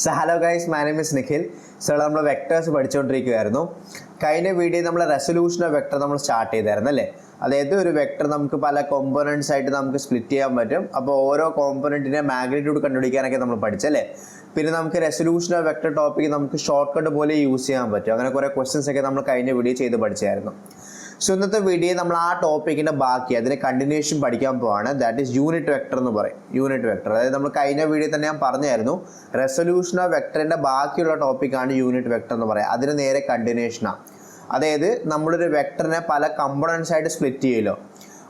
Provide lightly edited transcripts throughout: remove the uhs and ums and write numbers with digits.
So hello guys, my name is Nikhil. So നമ്മൾ vectors പഠിച്ചുകൊണ്ടിരിക്കുകയായിരുന്നു. കഴിഞ്ഞ video നമ്മൾ resolution of vector നമ്മൾ start ചെയ്തായിരുന്നു അല്ലേ. അതായത് ഒരു വെക്ടർ നമുക്ക് പല കോമ്പോണൻറ്റ്സ് ആയിട്ട് നമുക്ക് സ്പ്ലിറ്റ് ചെയ്യാൻ പറ്റും. അപ്പോൾ ഓരോ കോമ്പോണൻറ്റിൻ്റെ മാഗ്നിറ്റ്യൂഡ് കണ്ടുപിടിക്കാനൊക്കെ നമ്മൾ പഠിച്ചല്ലേ. പിന്നെ നമുക്ക് റെസൊല്യൂഷൻ ഓഫ് വെക്ടർ ടോപ്പിക്ക് നമുക്ക് ഷോർട്ട് കട്ട് പോലെ യൂസ് ചെയ്യാൻ പറ്റും. അങ്ങനെ കുറേ ക്വസ്റ്റ്യൻസ് ഒക്കെ നമ്മൾ കഴിഞ്ഞ വീഡിയോ ചെയ്ത് പഠിച്ചായിരുന്നു. സോ ഇന്നത്തെ വീഡിയോ നമ്മൾ ആ ടോപ്പിക്കിൻ്റെ ബാക്കി അതിൻ്റെ കണ്ടിന്യൂഷൻ പഠിക്കാൻ പോവാണ്. ദാറ്റ് ഈസ് യൂണിറ്റ് വെക്ടർ എന്ന് പറയും. യൂണിറ്റ് വെക്ടർ അതായത് നമ്മൾ കഴിഞ്ഞ വീഡിയോ തന്നെ ഞാൻ പറഞ്ഞായിരുന്നു റെസൊല്യൂഷൻ ഓഫ് വെക്ടറിൻ്റെ ബാക്കിയുള്ള ടോപ്പിക്കാണ് യൂണിറ്റ് വെക്ടർ എന്ന് പറയുക. അതിന് നേരെ കണ്ടിന്യൂഷനാണ്. അതായത് നമ്മളൊരു വെക്ടറിനെ പല കമ്പോണൻസ് ആയിട്ട് സ്പ്ലിറ്റ് ചെയ്യുമല്ലോ.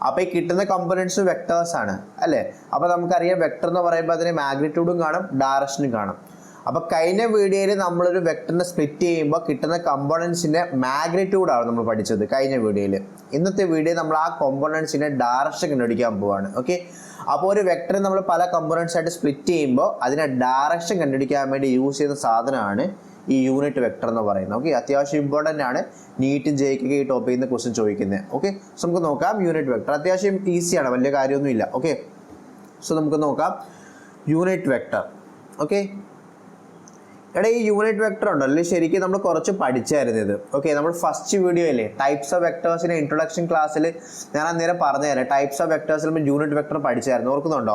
അപ്പോൾ ഈ കിട്ടുന്ന കമ്പോണൻസ് വെക്ടേഴ്സാണ് അല്ലേ. അപ്പോൾ നമുക്കറിയാം വെക്ടർ എന്ന് പറയുമ്പോൾ അതിന് മാഗ്നിറ്റ്യൂഡും കാണും ഡയറക്ഷനും കാണും. അപ്പോൾ കഴിഞ്ഞ വീഡിയോയിൽ നമ്മളൊരു വെക്ടറിനെ സ്പ്ലിറ്റ് ചെയ്യുമ്പോൾ കിട്ടുന്ന കമ്പോണൻസിൻ്റെ മാഗ്നിറ്റ്യൂഡാണ് നമ്മൾ പഠിച്ചത് കഴിഞ്ഞ വീഡിയോയിൽ. ഇന്നത്തെ വീഡിയോ നമ്മൾ ആ കമ്പോണൻസിൻ്റെ ഡയറക്ഷൻ കണ്ടുപിടിക്കാൻ പോവാണ്. ഓക്കെ, അപ്പോൾ ഒരു വെക്ടറിനെ നമ്മൾ പല കമ്പോണൻസ് ആയിട്ട് സ്പ്ലിറ്റ് ചെയ്യുമ്പോൾ അതിനെ ഡയറക്ഷൻ കണ്ടുപിടിക്കാൻ വേണ്ടി യൂസ് ചെയ്യുന്ന സാധനമാണ് ഈ യൂണിറ്റ് വെക്ടർ എന്ന് പറയുന്നത്. ഓക്കെ, അത്യാവശ്യം ഇമ്പോർട്ടൻ്റ് ആണ്. നീറ്റും ജെയ്ക്കൊക്കെ ഈ ടോപ്പിൽ നിന്ന് ക്വസ്റ്റ്യൻ ചോദിക്കുന്നത്. ഓക്കെ, സോ നമുക്ക് നോക്കാം യൂണിറ്റ് വെക്ടർ. അത്യാവശ്യം ഈസിയാണ്, വലിയ കാര്യമൊന്നുമില്ല. ഓക്കെ, സോ നമുക്ക് നോക്കാം യൂണിറ്റ് വെക്ടർ. ഓക്കെ, എടാ ഈ യൂണിറ്റ് വെക്ടർ ഉണ്ടല്ലോ ശരിക്കും നമ്മൾ കുറച്ച് പഠിച്ചായിരുന്നു ഇത്. ഓക്കെ, നമ്മൾ ഫസ്റ്റ് വീഡിയോ അല്ലേ ടൈപ്സ് ഓഫ് വെക്ടേഴ്സിൻ്റെ ഇൻട്രൊഡക്ഷൻ ക്ലാസ്സിൽ ഞാൻ അന്നേരം പറഞ്ഞുതരാം. ടൈപ്സ് ഓഫ് വെക്ടേഴ്സിൽ നമ്മൾ യൂണിറ്റ് വെക്ടർ പഠിച്ചായിരുന്നു, ഓർക്കുന്നുണ്ടോ?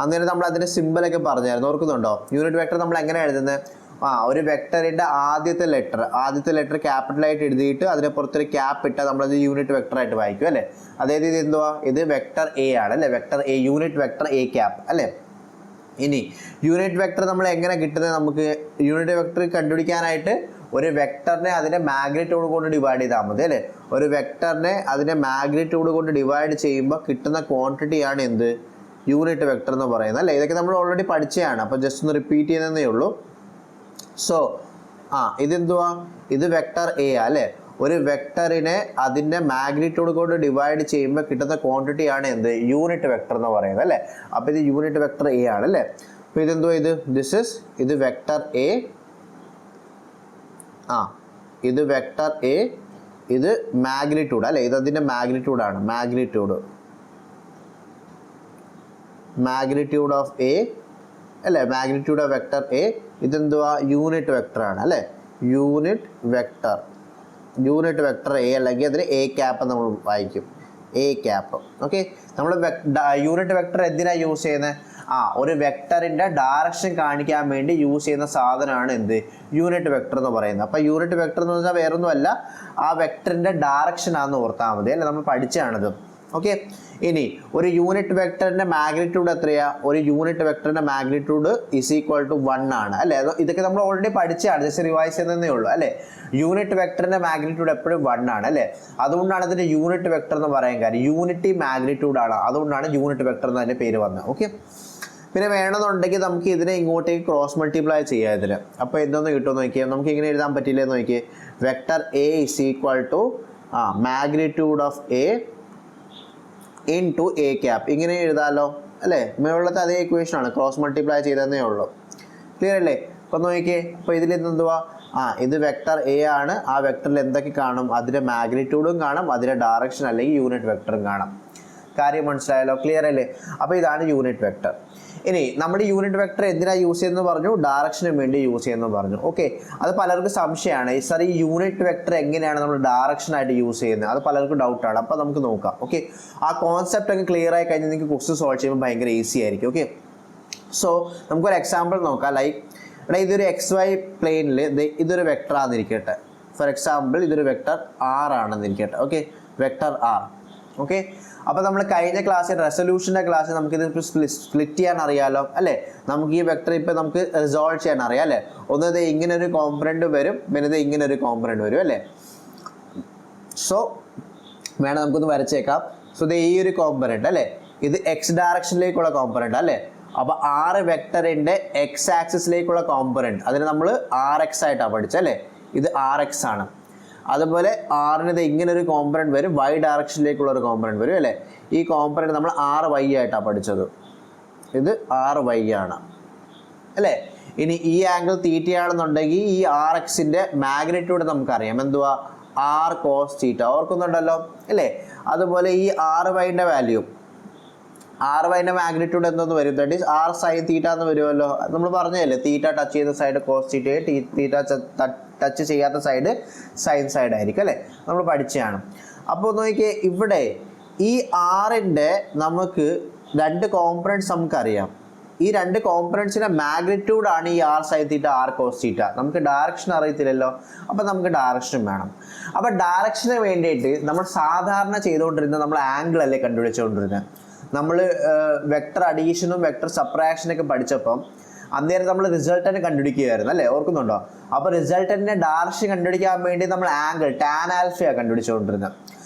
അന്നേരം നമ്മൾ അതിൻ്റെ സിമ്പിളൊക്കെ പറഞ്ഞായിരുന്നു, ഓർക്കുന്നുണ്ടോ? യൂണിറ്റ് വെക്ടർ നമ്മൾ എങ്ങനെ എഴുതുന്നത്? ഒരു വെക്ടറിൻ്റെ ആദ്യത്തെ ലെറ്റർ ക്യാപിറ്റലായിട്ട് എഴുതിയിട്ട് അതിനെപ്പുറത്തൊരു ക്യാപ്പ് ഇട്ടാൽ നമ്മളത് യൂണിറ്റ് വെക്ടറായിട്ട് വായിക്കും അല്ലേ. അതായത് ഇത് എന്തുവാ? ഇത് വെക്ടർ എ ആണ് അല്ലേ. Vector A, unit vector A cap അല്ലേ. ഇനി യൂണിറ്റ് വെക്ടർ നമ്മൾ എങ്ങനെ കിട്ടുന്നത്? നമുക്ക് യൂണിറ്റ് വെക്ടർ കണ്ടുപിടിക്കാനായിട്ട് ഒരു വെക്ടറിനെ അതിൻ്റെ മാഗ്നിറ്റ്യൂഡ് കൊണ്ട് ഡിവൈഡ് ചെയ്താൽ മതി അല്ലേ. ഒരു വെക്ടറിനെ അതിൻ്റെ മാഗ്നിറ്റ്യൂഡ് കൊണ്ട് ഡിവൈഡ് ചെയ്യുമ്പോൾ കിട്ടുന്ന ക്വാണ്ടിറ്റിയാണ് എന്ത്? യൂണിറ്റ് വെക്ടർ എന്ന് പറയുന്നത് അല്ലേ. ഇതൊക്കെ നമ്മൾ ഓൾറെഡി പഠിച്ചതാണ്, അപ്പോൾ ജസ്റ്റ് ഒന്ന് റിപ്പീറ്റ് ചെയ്യുന്നതേ ഉള്ളൂ. സോ ഇതെന്തുവാ? ഇത് വെക്ടർ എ അല്ലേ. ഒരു വെക്ടറിനെ അതിൻ്റെ മാഗ്നിറ്റ്യൂഡ് കൊണ്ട് ഡിവൈഡ് ചെയ്യുമ്പോൾ കിട്ടുന്ന ക്വാണ്ടിറ്റിയാണ് എന്ത്? യൂണിറ്റ് വെക്ടർ എന്ന് പറയുന്നത് അല്ലേ. അപ്പോൾ ഇത് യൂണിറ്റ് വെക്ടർ എ ആണ് അല്ലേ. അപ്പോൾ ഇതെന്തുവാ? ഇത് വെക്ടർ എ. ഇത് വെക്ടർ എ, ഇത് മാഗ്നിറ്റ്യൂഡ് അല്ലേ. ഇത് അതിൻ്റെ മാഗ്നിറ്റ്യൂഡാണ്. മാഗ്നിറ്റ്യൂഡ് ഓഫ് എ അല്ലേ. Magnitude of vector A. ഇതെന്തുവാ? യൂണിറ്റ് വെക്ടർ ആണ് അല്ലേ. യൂണിറ്റ് വെക്ടർ എ അല്ലെങ്കിൽ അതിന് എ ക്യാപ്പ് നമ്മൾ വായിക്കും. A cap. ഓക്കെ, നമ്മൾ യൂണിറ്റ് വെക്ടർ എന്തിനാണ് യൂസ് ചെയ്യുന്നത്? ഒരു വെക്ടറിൻ്റെ ഡയറക്ഷൻ കാണിക്കാൻ വേണ്ടി യൂസ് ചെയ്യുന്ന സാധനമാണ് എന്ത്? യൂണിറ്റ് വെക്ടർ എന്ന് പറയുന്നത്. അപ്പോൾ യൂണിറ്റ് വെക്ടർ എന്ന് പറഞ്ഞാൽ വേറൊന്നുമല്ല, ആ വെക്ടറിൻ്റെ ഡയറക്ഷൻ ആണെന്ന് ഓർത്താൽ മതി അല്ലേ. നമ്മൾ പഠിച്ചാണിത്. ഓക്കെ, ഇനി ഒരു യൂണിറ്റ് വെക്ടറിൻ്റെ മാഗ്നിറ്റ്യൂഡ് എത്രയാ? ഒരു യൂണിറ്റ് വെക്ടറിൻ്റെ മാഗ്നിറ്റ്യൂഡ് ഈസ് ഈക്വൽ ടു 1 ആണ് അല്ലേ. ഇതൊക്കെ നമ്മൾ ഓൾറെഡി പഠിച്ചാണ്, ജസ്റ്റ് റിവൈസ് ചെയ്യുന്നതേ ഉള്ളൂ അല്ലേ. യൂണിറ്റ് വെക്ടറിൻ്റെ മാഗ്നിറ്റ്യൂഡ് എപ്പോഴും 1 ആണ് അല്ലേ. അതുകൊണ്ടാണ് ഇതിൻ്റെ യൂണിറ്റ് വെക്ടർ എന്ന് പറയാൻ കാര്യം. യൂണിറ്റി മാഗ്നിറ്റ്യൂഡ് ആണ്, അതുകൊണ്ടാണ് യൂണിറ്റ് വെക്ടർ എന്ന് അതിൻ്റെ പേര് വന്നത്. ഓക്കെ, പിന്നെ വേണമെന്നുണ്ടെങ്കിൽ നമുക്ക് ഇതിനെ ഇങ്ങോട്ടേക്ക് ക്രോസ് മൾട്ടിപ്ലൈ ചെയ്യാം ഇതിന്. അപ്പോൾ എന്തൊന്ന് കിട്ടുമെന്ന് നോക്കിയാൽ നമുക്ക് ഇങ്ങനെ എഴുതാൻ പറ്റില്ലെന്ന് നോക്കിയേ. Vector A is equal to magnitude of A into A cap, ഇങ്ങനെ എഴുതാമല്ലോ അല്ലേ. മുകളിലത്തെ അതേ ഇക്വേഷൻ ആണ്, ക്രോസ് മൾട്ടിപ്ലൈ ചെയ്തതേ ഉള്ളൂ. ക്ലിയർ അല്ലേ? അപ്പോൾ നോക്കിയേ, അപ്പോൾ ഇതിൽ എന്തുവാ? ഇത് വെക്ടർ എ ആണ്. ആ വെക്ടറിൽ എന്തൊക്കെ കാണും? അതിൻ്റെ മാഗ്നിറ്റ്യൂഡും കാണും, അതിൻ്റെ ഡയറക്ഷൻ അല്ലെങ്കിൽ യൂണിറ്റ് വെക്ടറും കാണാം. കാര്യം മനസ്സിലായല്ലോ? ക്ലിയർ അല്ലേ? അപ്പോൾ ഇതാണ് യൂണിറ്റ് വെക്ടർ. ഇനി നമ്മൾ യൂണിറ്റ് വെക്ടർ എന്തിനാണ് യൂസ് ചെയ്യുന്നത് പറഞ്ഞു? ഡയറക്ഷന് വേണ്ടി യൂസ് ചെയ്യുന്നത് പറഞ്ഞു. ഓക്കെ, അത് പലർക്കും സംശയമാണ്. സാർ ഈ യൂണിറ്റ് വെക്ടർ എങ്ങനെയാണ് നമ്മൾ ഡയറക്ഷനായിട്ട് യൂസ് ചെയ്യുന്നത്? അത് പലർക്കും ഡൗട്ടാണ്. അപ്പോൾ നമുക്ക് നോക്കാം. ഓക്കെ, ആ കോൺസെപ്റ്റ് ഒക്കെ ക്ലിയർ ആയി കഴിഞ്ഞാൽ നിങ്ങൾക്ക് ക്വസ്റ്റ്യൻ സോൾവ് ചെയ്യുമ്പോൾ ഭയങ്കര ഈസി ആയിരിക്കും. ഓക്കെ, സോ നമുക്കൊരു എക്സാമ്പിൾ നോക്കാം. ഇതൊരു XY പ്ലെയിനിൽ ഇതൊരു വെക്ടർ ആണെന്നിരിക്കട്ടെ. ഫോർ എക്സാമ്പിൾ ഇതൊരു വെക്ടർ R ആണെന്നിരിക്കട്ടെ. Okay, vector R. ഓക്കെ, അപ്പോൾ നമ്മൾ കഴിഞ്ഞ ക്ലാസ്സിൽ റെസൊല്യൂഷൻ്റെ ക്ലാസ്സിൽ നമുക്കിത് സ്പ്ലിറ്റ് ചെയ്യാൻ അറിയാമല്ലോ അല്ലേ. നമുക്ക് ഈ വെക്ടർ ഇപ്പോൾ നമുക്ക് റിസോൾവ് ചെയ്യാൻ അറിയാം അല്ലേ. ഒന്നത് ഇങ്ങനെ ഒരു കോമ്പണന്റ് വരും, പിന്നെ ഇത് ഇങ്ങനെ ഒരു കോമ്പണന്റ് വരും അല്ലേ. സോ വേണം നമുക്കൊന്ന് വരച്ചേക്കാം. സോ ഇത് ഈ ഒരു കോമ്പണന്റ് അല്ലേ, ഇത് X ഡയറക്ഷനിലേക്കുള്ള കോമ്പണന്റ് അല്ലേ. അപ്പോൾ R വെക്ടറിൻ്റെ X ആക്സിസിലേക്കുള്ള കോമ്പണന്റ് അതിന് നമ്മൾ RX ആയിട്ടാണ് പഠിച്ചല്ലേ. ഇത് RX ആണ്. അതുപോലെ ആറിന് ഇത് ഇങ്ങനെ ഒരു കോമ്പണന്റ് വരും, Y ഡയറക്ഷനിലേക്കുള്ള ഒരു കോമ്പണന്റ് വരും അല്ലേ. ഈ കോമ്പണന്റ് നമ്മൾ RY ആയിട്ടാണ് പഠിച്ചത്. ഇത് RY ആണ് അല്ലേ. ഇനി ഈ ആംഗിൾ തീറ്റയാണെന്നുണ്ടെങ്കിൽ ഈ RXൻ്റെ മാഗ്നിറ്റ്യൂഡ് നമുക്കറിയാം. എന്തുവാ? R cos θ. ഓർക്കുന്നുണ്ടല്ലോ അല്ലേ. അതുപോലെ ഈ RYൻ്റെ വാല്യൂ ആർ വൈൻ്റെ മാഗ്നിറ്റ്യൂഡ് എന്തെന്ന് വരും, that is R sine theta എന്ന് വരുമല്ലോ. നമ്മൾ പറഞ്ഞതല്ലേ, തീറ്റ ടച്ച് ചെയ്യുന്ന സൈഡ് കോസ് തീറ്റയെ, തീറ്റ ടച്ച് ചെയ്യാത്ത സൈഡ് സൈൻ സൈഡ് ആയിരിക്കും അല്ലേ, നമ്മൾ പഠിച്ചതാണ്. അപ്പോൾ നോക്കിയേ, ഇവിടെ ഈ ആറിൻ്റെ നമുക്ക് രണ്ട് കോമ്പണൻറ്റ്സ് നമുക്കറിയാം. ഈ രണ്ട് കോമ്പണൻറ്റ്സിൻ്റെ മാഗ്നിറ്റ്യൂഡാണ് ഈ R sine theta R cos theta. നമുക്ക് ഡയറക്ഷൻ അറിയത്തില്ലല്ലോ, അപ്പോൾ നമുക്ക് ഡയറക്ഷൻ വേണം. അപ്പോൾ ഡയറക്ഷന് വേണ്ടിയിട്ട് നമ്മൾ സാധാരണ ചെയ്തുകൊണ്ടിരുന്നത് നമ്മൾ ആംഗിൾ അല്ലേ കണ്ടുപിടിച്ചുകൊണ്ടിരുന്നത്. നമ്മൾ വെക്ടർ അഡീഷനും വെക്ടർ സബ്ട്രാക്ഷനൊക്കെ പഠിച്ചപ്പം അന്നേരം നമ്മൾ റിസൾട്ടന്റ് കണ്ടുപിടിക്കുകയായിരുന്നു അല്ലേ, ഓർക്കുന്നുണ്ടോ? അപ്പോൾ റിസൾട്ടന്റിന്റെ ഡയറക്ഷൻ കണ്ടുപിടിക്കാൻ വേണ്ടി നമ്മൾ ആംഗിൾ ടാൻ ആൽഫയാണ് കണ്ടുപിടിച്ചുകൊണ്ടിരുന്നത്.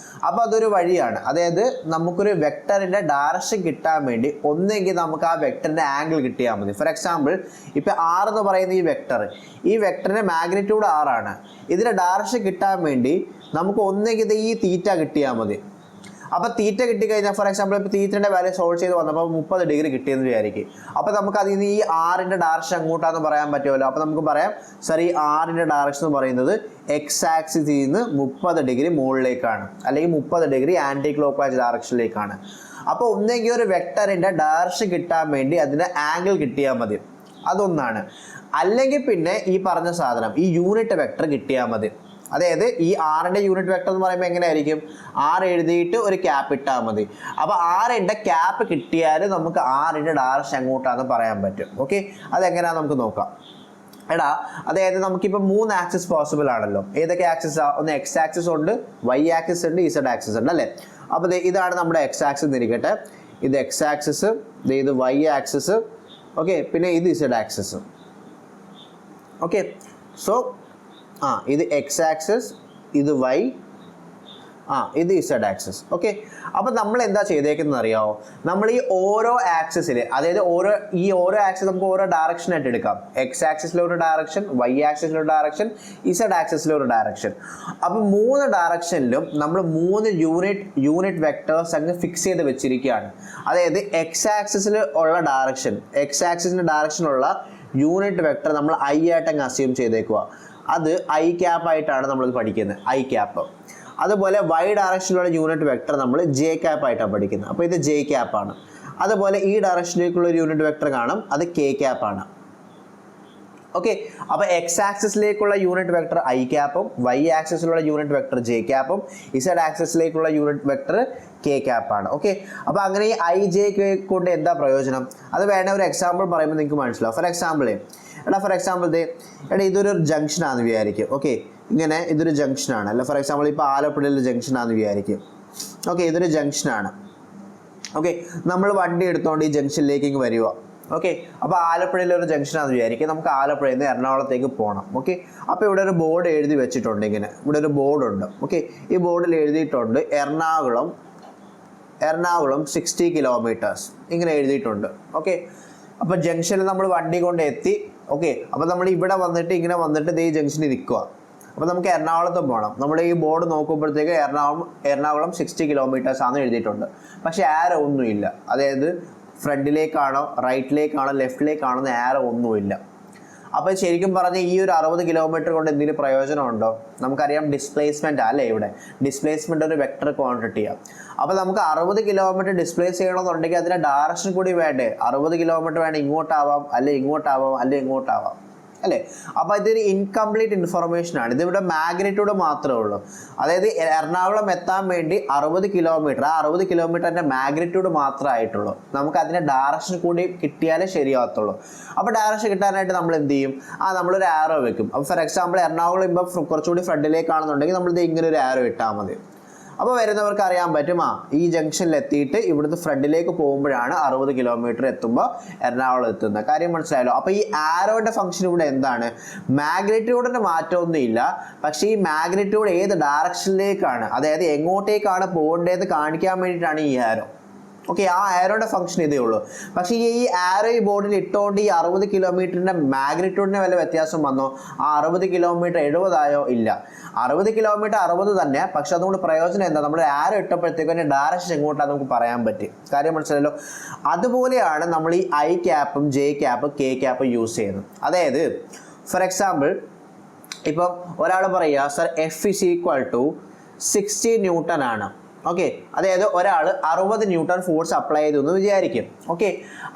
അപ്പോൾ അതൊരു വഴിയാണ്. അതായത് നമുക്കൊരു വെക്ടറിന്റെ ഡയറക്ഷൻ കിട്ടാൻ വേണ്ടി ഒന്നെങ്കിൽ നമുക്ക് ആ വെക്ടറിന്റെ ആംഗിൾ കിട്ടിയാൽ മതി. ഫോർ എക്സാമ്പിൾ, ഇപ്പം ആർ എന്ന് പറയുന്ന ഈ വെക്ടറിന്റെ മാഗ്നിറ്റ്യൂഡ് ആറാണ്. ഇതിന്റെ ഡയറക്ഷൻ കിട്ടാൻ വേണ്ടി നമുക്ക് ഒന്നെങ്കിൽ ഈ തീറ്റ കിട്ടിയാൽ മതി. അപ്പോൾ തീറ്റ കിട്ടിക്കഴിഞ്ഞാൽ, ഫോർ എക്സാമ്പിൾ ഇപ്പോൾ തീറ്റയുടെ വാല്യൂ സോൾവ് ചെയ്ത് വന്നപ്പോൾ 30 ഡിഗ്രി കിട്ടിയെന്ന് വിചാരിക്കും. അപ്പോൾ നമുക്ക് അതിൽ നിന്ന് ഈ ആറിൻ്റെ ഡയറക്ഷൻ അങ്ങോട്ടാന്ന് പറയാൻ പറ്റുമല്ലോ. അപ്പോൾ നമുക്ക് പറയാം, സർ ഈ ആറിൻ്റെ ഡയറക്ഷൻ എന്ന് പറയുന്നത് എക്സ് ആക്സിസിൽ നിന്ന് 30 ഡിഗ്രി മുകളിലേക്കാണ്, അല്ലെങ്കിൽ 30 ഡിഗ്രി ആൻറ്റി ക്ലോക്ക് വൈസ് ഡയറക്ഷനിലേക്കാണ്. അപ്പോൾ ഒന്നെങ്കിൽ ഒരു വെക്ടറിൻ്റെ ഡയറക്ഷൻ കിട്ടാൻ വേണ്ടി അതിൻ്റെ ആംഗിൾ കിട്ടിയാൽ മതി, അതൊന്നാണ്. അല്ലെങ്കിൽ പിന്നെ ഈ പറഞ്ഞ സാധനം ഈ യൂണിറ്റ് വെക്ടർ കിട്ടിയാൽ മതി. അതായത് ഈ ആറിൻ്റെ യൂണിറ്റ് വെക്ടർ എന്ന് പറയുമ്പോൾ എങ്ങനെയായിരിക്കും, ആർ എഴുതിയിട്ട് ഒരു ക്യാപ്പ് ഇട്ടാൽ മതി. അപ്പോൾ ആറിൻ്റെ ക്യാപ്പ് കിട്ടിയാൽ നമുക്ക് ആറിൻ്റെ ഡയറക്ഷൻ എങ്ങോട്ടാണെന്ന് പറയാൻ പറ്റും. ഓക്കെ, അതെങ്ങനെയാണെന്ന് നമുക്ക് നോക്കാം. എടാ, അതായത് നമുക്കിപ്പോൾ 3 ആക്സിസ് പോസിബിൾ ആണല്ലോ. ഏതൊക്കെ ആക്സിസാ? ഒന്ന് എക്സ് ആക്സിസ് ഉണ്ട്, വൈ ആക്സിസ് ഉണ്ട്, ഇസഡ് ആക്സിസ് ഉണ്ട് അല്ലേ. അപ്പോൾ ഇതാണ് നമ്മുടെ എക്സ് ആക്സിസ് എന്നിരിക്കട്ടെ, ഇത് എക്സ് ആക്സിസ്, ഇത് വൈ ആക്സിസ്, ഓക്കെ, പിന്നെ ഇത് ഇസഡ് ആക്സിസ്. ഓക്കെ, സോ ഇത് എക്സ് ആക്സിസ്, ഇത് വൈ, ഇത് ഇസഡ് ആക്സിസ്. ഓക്കെ, അപ്പോൾ നമ്മൾ എന്താ ചെയ്തേക്കുന്നത് അറിയാമോ? നമ്മൾ ഈ ഓരോ ആക്സിസിൽ, അതായത് ഓരോ ആക്സിസ് നമുക്ക് ഓരോ ഡയറക്ഷൻ ആയിട്ട് എടുക്കാം. എക്സ് ആക്സിസിലൊരു ഡയറക്ഷൻ, വൈ ആക്സിസിലൊരു ഡയറക്ഷൻ, ഇസഡ് ആക്സിസിലൊരു ഡയറക്ഷൻ. അപ്പോൾ 3 ഡയറക്ഷനിലും നമ്മൾ 3 യൂണിറ്റ് വെക്ടേഴ്സ് അങ്ങ് ഫിക്സ് ചെയ്ത് വെച്ചിരിക്കുകയാണ്. അതായത് എക്സ് ആക്സിസിൽ ഉള്ള ഡയറക്ഷൻ, എക്സ് ആക്സിസിൻ്റെ ഡയറക്ഷനുള്ള യൂണിറ്റ് വെക്ടർ നമ്മൾ ഐ ആയിട്ട് അങ്ങ് അസ്യൂം ചെയ്തേക്കുക. അത് ഐ ക്യാപ്പ് ആയിട്ടാണ് നമ്മളിത് പഠിക്കുന്നത്, ഐ ക്യാപ്പ്. അതുപോലെ വൈ ഡയറക്ഷനിലുള്ള യൂണിറ്റ് വെക്ടർ നമ്മൾ ജെ ക്യാപ്പ് ആയിട്ടാണ് പഠിക്കുന്നത്, അപ്പോൾ ഇത് ജെ ക്യാപ്പാണ്. അതുപോലെ ഈ ഡയറക്ഷനിലേക്കുള്ള ഒരു യൂണിറ്റ് വെക്ടർ കാണും, അത് കെ ക്യാപ്പാണ്. ഓക്കെ, അപ്പോൾ എക്സ് ആക്സിസിലേക്കുള്ള യൂണിറ്റ് വെക്ടർ ഐ ക്യാപ്പും വൈ ആക്സിസിലുള്ള യൂണിറ്റ് വെക്ടർ ജെ ക്യാപ്പും ഇസഡ് ആക്സിസിലേക്കുള്ള യൂണിറ്റ് വെക്ടർ കെ ക്യാപ്പാണ്. ഓക്കെ, അപ്പോൾ അങ്ങനെ ഈ ഐ ജെ കെ കൊണ്ട് എന്താ പ്രയോജനം? അത് വേണേൽ ഒരു എക്സാമ്പിൾ പറയുമ്പോൾ നിങ്ങൾക്ക് മനസ്സിലാവും. ഫോർ എക്സാമ്പിൾ ഇതൊരു ജംഗ്ഷനാണെന്ന് വിചാരിക്കും. ഓക്കെ, ഇങ്ങനെ ഇതൊരു ജംഗ്ഷനാണ് അല്ല. ഫോർ എക്സാമ്പിൾ ഇപ്പോൾ ആലപ്പുഴയിലെ ജംഗ്ഷനാണെന്ന് വിചാരിക്കും. ഓക്കെ, ഇതൊരു ജംഗ്ഷനാണ്. ഓക്കെ, നമ്മൾ വണ്ടി എടുത്തുകൊണ്ട് ഈ ജംഗ്ഷനിലേക്ക് ഇങ്ങ് വരിക. ഓക്കെ, അപ്പോൾ ആലപ്പുഴയിലെ ഒരു ജംഗ്ഷനാണെന്ന് വിചാരിക്കും. നമുക്ക് ആലപ്പുഴയിൽ നിന്ന് എറണാകുളത്തേക്ക് പോകണം. ഓക്കെ, അപ്പോൾ ഇവിടെ ഒരു ബോർഡ് എഴുതി വെച്ചിട്ടുണ്ട്, ഇങ്ങനെ ഇവിടെ ഒരു ബോർഡുണ്ട്. ഓക്കെ, ഈ ബോർഡിൽ എഴുതിയിട്ടുണ്ട് എറണാകുളം 60 കിലോമീറ്റേഴ്സ് ഇങ്ങനെ എഴുതിയിട്ടുണ്ട്. ഓക്കെ, അപ്പോൾ ജംഗ്ഷനിൽ നമ്മൾ വണ്ടി കൊണ്ട് എത്തി. ഓക്കെ, അപ്പോൾ നമ്മൾ ഇവിടെ വന്നിട്ട് ഇങ്ങനെ വന്നിട്ട് ഈ ജംഗ്ഷനിൽ നിൽക്കുക. അപ്പോൾ നമുക്ക് എറണാകുളത്തും പോകണം. നമ്മൾ ഈ ബോർഡ് നോക്കുമ്പോഴത്തേക്ക് എറണാകുളം 60 കിലോമീറ്റേഴ്സ് ആണെന്ന് എഴുതിയിട്ടുണ്ട്. പക്ഷേ ആരോ ഒന്നുമില്ല. അതായത് ഫ്രണ്ടിലേക്കാണോ റൈറ്റിലേക്കാണോ ലെഫ്റ്റിലേക്കാണോ എന്ന് ആരോ ഒന്നുമില്ല. അപ്പോൾ ശരിക്കും പറഞ്ഞാൽ ഈ ഒരു 60 കിലോമീറ്റർ കൊണ്ട് എന്തെങ്കിലും പ്രയോജനമുണ്ടോ? നമുക്കറിയാം ഡിസ്പ്ലേസ്മെൻ്റ് അല്ലേ, ഇവിടെ ഡിസ്പ്ലേസ്മെൻ്റ് ഒരു വെക്ടർ ക്വാണ്ടിറ്റിയാണ്. അപ്പോൾ നമുക്ക് 60 കിലോമീറ്റർ ഡിസ്പ്ലേസ് ചെയ്യണമെന്നുണ്ടെങ്കിൽ അതിൻ്റെ ഡയറക്ഷൻ കൂടി വേണ്ടേ? 60 കിലോമീറ്റർ വേണം ഇങ്ങോട്ടാവാം, അല്ലെ ഇങ്ങോട്ടാവാം, അല്ലെ ഇങ്ങോട്ടാവാം അല്ലേ. അപ്പോൾ ഇതൊരു ഇൻകംപ്ലീറ്റ് ഇൻഫർമേഷൻ ആണ്. ഇതിവിടെ മാഗ്നിറ്റ്യൂഡ് മാത്രമേ ഉള്ളൂ. അതായത് എറണാകുളം എത്താൻ വേണ്ടി 60 കിലോമീറ്റർ, ആ 60 കിലോമീറ്ററിൻ്റെ മാഗ്നിറ്റ്യൂഡ് മാത്രമേ ആയിട്ടുള്ളൂ. നമുക്ക് അതിൻ്റെ ഡയറക്ഷൻ കൂടി കിട്ടിയാലേ ശരിയാകത്തുള്ളൂ. അപ്പോൾ ഡയറക്ഷൻ കിട്ടാനായിട്ട് നമ്മൾ എന്ത് ചെയ്യും? നമ്മളൊരു ആരോ വെക്കും. അപ്പോൾ ഫോർ എക്സാമ്പിൾ എറണാകുളം ഇപ്പോൾ കുറച്ചുകൂടി ഫ്രണ്ടിലേക്കാണെന്നുണ്ടെങ്കിൽ നമ്മളിത് ഇങ്ങനെ ഒരു ആരോ ഇട്ടാൽ മതി. അപ്പോൾ വരുന്നവർക്ക് അറിയാൻ പറ്റും, ഈ ജംഗ്ഷനിൽ എത്തിയിട്ട് ഇവിടുന്ന് ഫ്രണ്ടിലേക്ക് പോകുമ്പോഴാണ് 60 കിലോമീറ്റർ എത്തുമ്പോൾ എറണാകുളം എത്തുന്നത്. കാര്യം മനസ്സിലായല്ലോ. അപ്പോൾ ഈ ആരോയുടെ ഫംഗ്ഷൻ ഇവിടെ എന്താണ്? മാഗ്നിറ്റ്യൂഡിന് മാറ്റമൊന്നുമില്ല. പക്ഷേ ഈ മാഗ്നിറ്റ്യൂഡ് ഏത് ഡയറക്ഷനിലേക്കാണ്, അതായത് എങ്ങോട്ടേക്കാണ് പോകേണ്ടത് കാണിക്കാൻ വേണ്ടിയിട്ടാണ് ഈ ആരോ. ഓക്കെ, ആ ആരോയുടെ ഫംഗ്ഷൻ ഇതേ ഉള്ളൂ. പക്ഷേ ഈ ആരോ ഈ ബോർഡിൽ ഇട്ടുകൊണ്ട് ഈ 60 കിലോമീറ്ററിൻ്റെ മാഗ്നിറ്റ്യൂഡിന് വല്ല വ്യത്യാസം വന്നോ? ആ 60 കിലോമീറ്റർ 70 ആയോ? ഇല്ല, 60 കിലോമീറ്റർ 60 തന്നെ. പക്ഷെ അതുകൊണ്ട് പ്രയോജനം എന്താ? നമ്മൾ ആരോ ഇട്ടപ്പോഴത്തേക്കും അതിൻ്റെ ഡയറക്ഷൻ എങ്ങോട്ടാണ് നമുക്ക് പറയാൻ പറ്റും. കാര്യം മനസ്സിലല്ലോ. അതുപോലെയാണ് നമ്മൾ ഈ ഐ ക്യാപ്പും ജെ ക്യാപ്പും കെ ക്യാപ്പും യൂസ് ചെയ്യുന്നത്. അതായത് ഫോർ എക്സാമ്പിൾ ഇപ്പം ഒരാൾ പറയുക, സർ F = 60 ന്യൂട്ടൺ ആണ്. ഓക്കെ, അതായത് ഒരാൾ 60 ന്യൂട്ടൺ ഫോഴ്സ് അപ്ലൈ ചെയ്തു എന്ന് വിചാരിക്കും. ഓക്കെ,